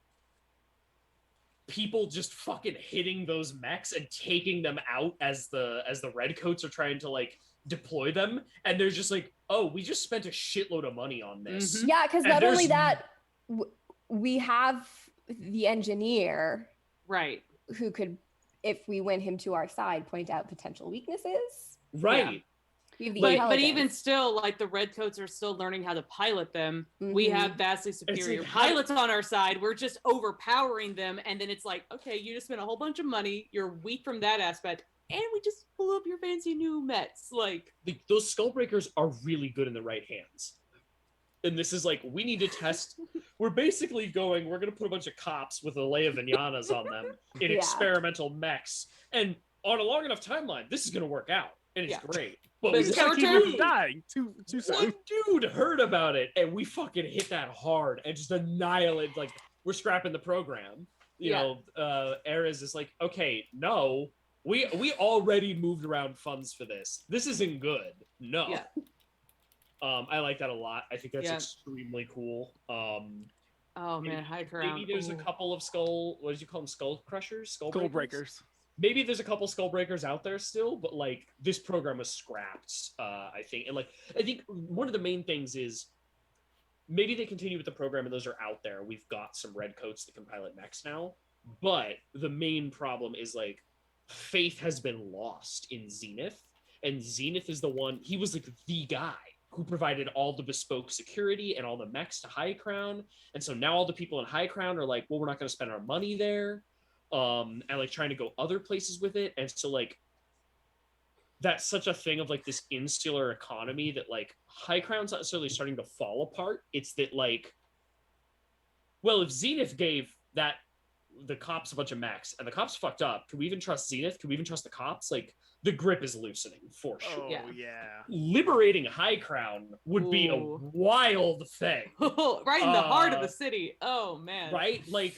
people just fucking hitting those mechs and taking them out as the redcoats are trying to like deploy them. And they're just like, oh, we just spent a shitload of money on this. Mhm. Yeah, because And not only there's- that, we have the engineer Right. who could, if we win him to our side, point out potential weaknesses. Right. We have the But intelligence. even still, like the redcoats are still learning how to pilot them. We Mhm. have vastly superior like, how- pilots on our side. We're just overpowering them, and then it's like, okay, you just spent a whole bunch of money. You're weak from that aspect, and we just blew up your fancy new Mets. Like, Those Skullbreakers are really good in the right hands. And this is like, we need to test. We're basically going, we're going to put a bunch of cops with a lay of Vinyanas on them in Yeah. experimental mechs. And on a long enough timeline, this is going to work out. And it's Yeah. great. But But we it's Gotta our keep turn. him from dying too soon. one dude heard about it, and we fucking hit that hard and just annihilate. Like, we're scrapping the program. You Yeah. know, Ares is like, okay, no, we already moved around funds for this. This isn't good. No. Yeah. I like that a lot. I think that's Yeah. extremely cool. oh man, high crown. Maybe there's a Ooh. couple of what did you call them? Skull crushers? Skull breakers. Maybe there's a couple skull breakers out there still, but like this program was scrapped, I think. And like I think one of the main things is maybe they continue with the program and those are out there. We've got some redcoats that can pilot mechs now. But the main problem is like faith has been lost in Zenith. And Zenith is the one, he was like the guy who provided all the bespoke security and all the mechs to High Crown. And so now all the people in High Crown are like, well, we're not going to spend our money there. And like trying to go other places with it. And so like that's such a thing of like this insular economy that like High Crown's not necessarily starting to fall apart. It's that like, well, if Zenith gave the cops a bunch of mechs and the cops fucked up, can we even trust Zenith? Can we even trust the cops? Like the grip is loosening for sure. Oh Yeah. yeah. Liberating High Crown would be a Ooh. wild thing. right in the heart of Uh, the city. Oh man. Right? Like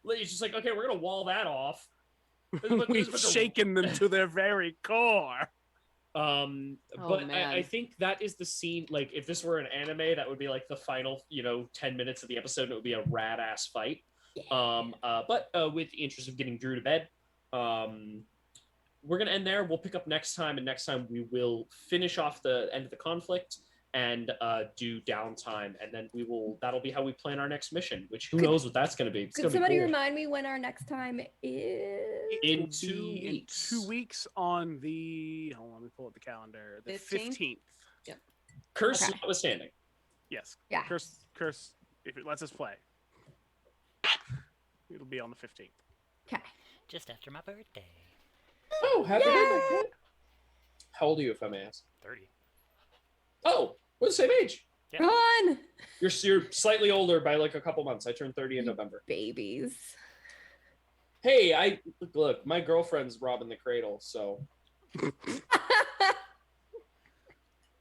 it's just like, okay, we're gonna wall that off. We've shaken them to their very core. But man. I think that is the scene. Like if this were an anime, that would be like the final 10 minutes of the episode, and it would be a rad ass fight. But with the interest of getting Drew to bed, we're gonna end there. We'll pick up next time, and next time we will finish off the end of the conflict and do downtime, and then that'll be how we plan our next mission, which who knows what that's going to be. It's Could going to be somebody cool. remind me when our next time is? In Will 2 be weeks. In 2 weeks on the. Hold on, let me pull up the calendar. The 15th? 15th. Curse Okay. notwithstanding. Yes. Yeah. Curse. If it lets us play, it'll be on the 15th. Okay. Just after my birthday. Oh, happy Yay! birthday! How old are you, if I may ask? 30. Oh, we're the same age. Yeah. Run, You're slightly older by like a couple months. I turned 30 in November. babies. Hey, look. My girlfriend's robbing the cradle, so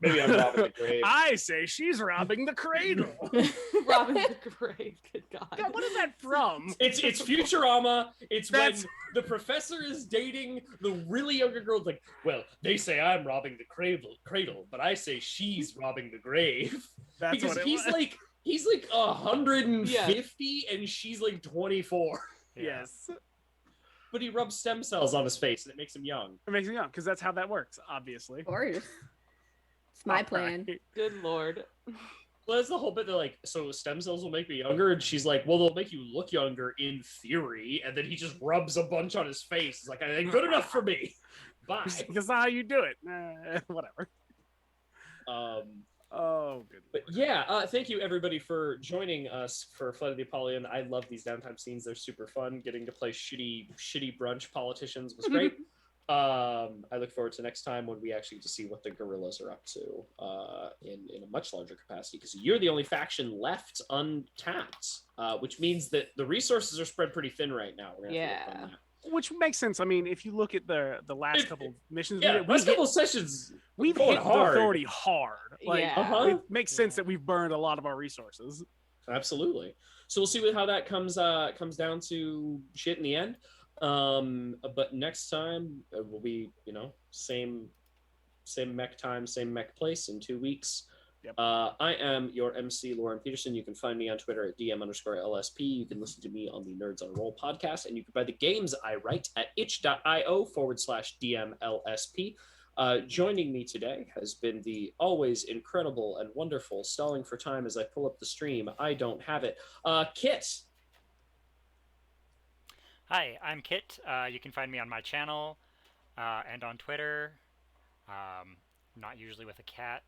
maybe I'm robbing the grave. I say she's robbing the cradle. Robin the Grave. Good God. God, what is that from? It's Futurama. It's That's- when the professor is dating the really younger girl. It's like, well, they say I'm robbing the cradle, but I say she's robbing the grave. That's Because what it he's was. like 150 and she's like 24. Yeah. Yes. But he rubs stem cells on his face and it makes him young. It makes me young because that's how that works, obviously. Of course. It's my All plan. right. Good Lord. Well, that's the whole bit. They're like, so stem cells will make me younger, and she's like, well, they'll make you look younger in theory. And then he just rubs a bunch on his face. It's like, good enough for me. Bye. That's not how you do it. Whatever. Oh, good. But yeah, thank you everybody for joining us for Flight of the Apollyon. I love these downtime scenes; they're super fun. Getting to play shitty brunch politicians was great. I look forward to next time when we actually get to see what the guerrillas are up to in a much larger capacity, because you're the only faction left untapped, which means that the resources are spread pretty thin right now. We're gonna have to work on that. Which makes sense. I mean, if you look at the last couple missions, Yeah, last couple sessions, we've going hit hard. the authority hard. Like, Yeah. it makes sense that we've burned a lot of our resources. Absolutely. So we'll see how that comes down to shit in the end. But next time will be, same mech time, same mech place in 2 weeks. Yep. I am your MC, Lauren Peterson. You can find me on Twitter at DM_LSP. You can listen to me on the Nerds on a Roll podcast, and you can buy the games I write at itch.io/DMLSP. Joining me today has been the always incredible and wonderful, stalling for time as I pull up the stream. I don't have it. Kit. Hi, I'm Kit. You can find me on my channel and on Twitter. Not usually with a cat.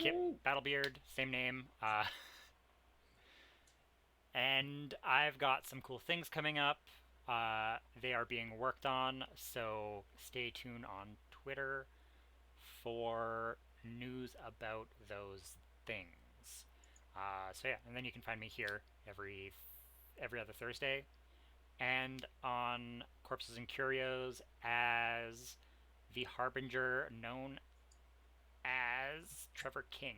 Kit Battlebeard, same name. And I've got some cool things coming up. They are being worked on, so stay tuned on Twitter for news about those things. So yeah, and then you can find me here every other Thursday, and on Corpses and Curios as the Harbinger, known as Trevor King.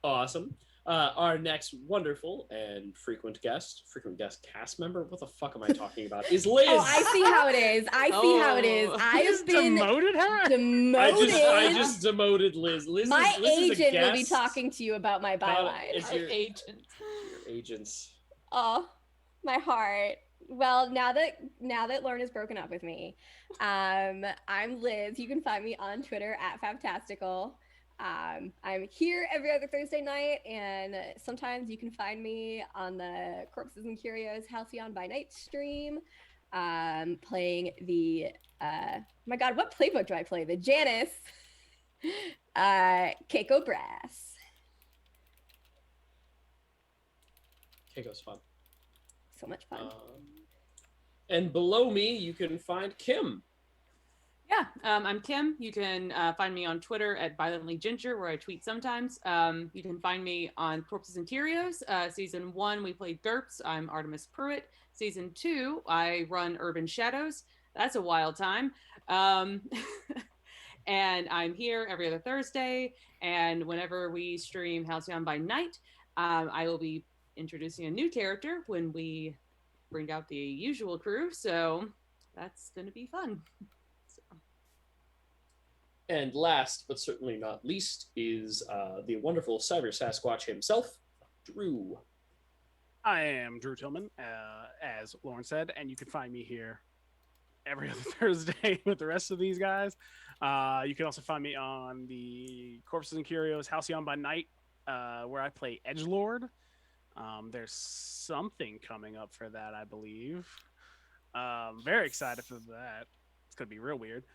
Awesome. Our next wonderful and frequent guest cast member, what the fuck am I talking about, is Liz. Oh, I see how it is. I see how it is. Oh. I have been Demoted her? demoted. I just demoted Liz. My Liz is a agent will be guest. talking to you about my byline. It's Our your agent. agents. Oh, my heart. Well, now that Lauren has broken up with me, I'm Liz. You can find me on Twitter at Fabtastical. I'm here every other Thursday night, and sometimes you can find me on the Corpses and Curios Halcyon by Night stream, playing the my God, what playbook do I play? The Janice, Keiko Brass. Keiko's fun. So much fun. And below me, you can find Kim. Yeah, I'm Kim. You can find me on Twitter at Violently Ginger, where I tweet sometimes. You can find me on Corpses and Curios. Season 1, we played Derps. I'm Artemis Pruitt. Season 2, I run Urban Shadows. That's a wild time. And I'm here every other Thursday. And whenever we stream Halcyon by Night, I will be introducing a new character when we bring out the usual crew. So that's going to be fun. And last, but certainly not least, is the wonderful Cyber Sasquatch himself, Drew. I am Drew Tillman, as Lauren said, and you can find me here every other Thursday with the rest of these guys. You can also find me on the Corpses and Curios Halcyon by Night, where I play Edgelord. There's something coming up for that, I believe. Very excited for that. It's gonna be real weird.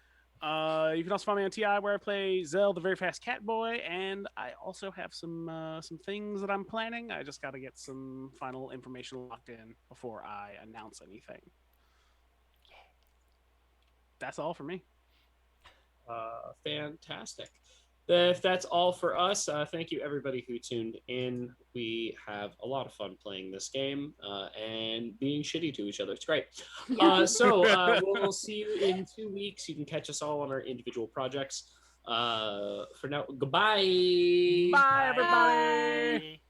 You can also find me on TI where I play Zell, the very fast cat boy, and I also have some things that I'm planning. I just got to get some final information locked in before I announce anything. That's all for me. Fantastic. If that's all for us, thank you everybody who tuned in. We have a lot of fun playing this game and being shitty to each other. It's great. We'll see you in 2 weeks. You can catch us all on our individual projects. For now, goodbye. Bye, everybody. Bye.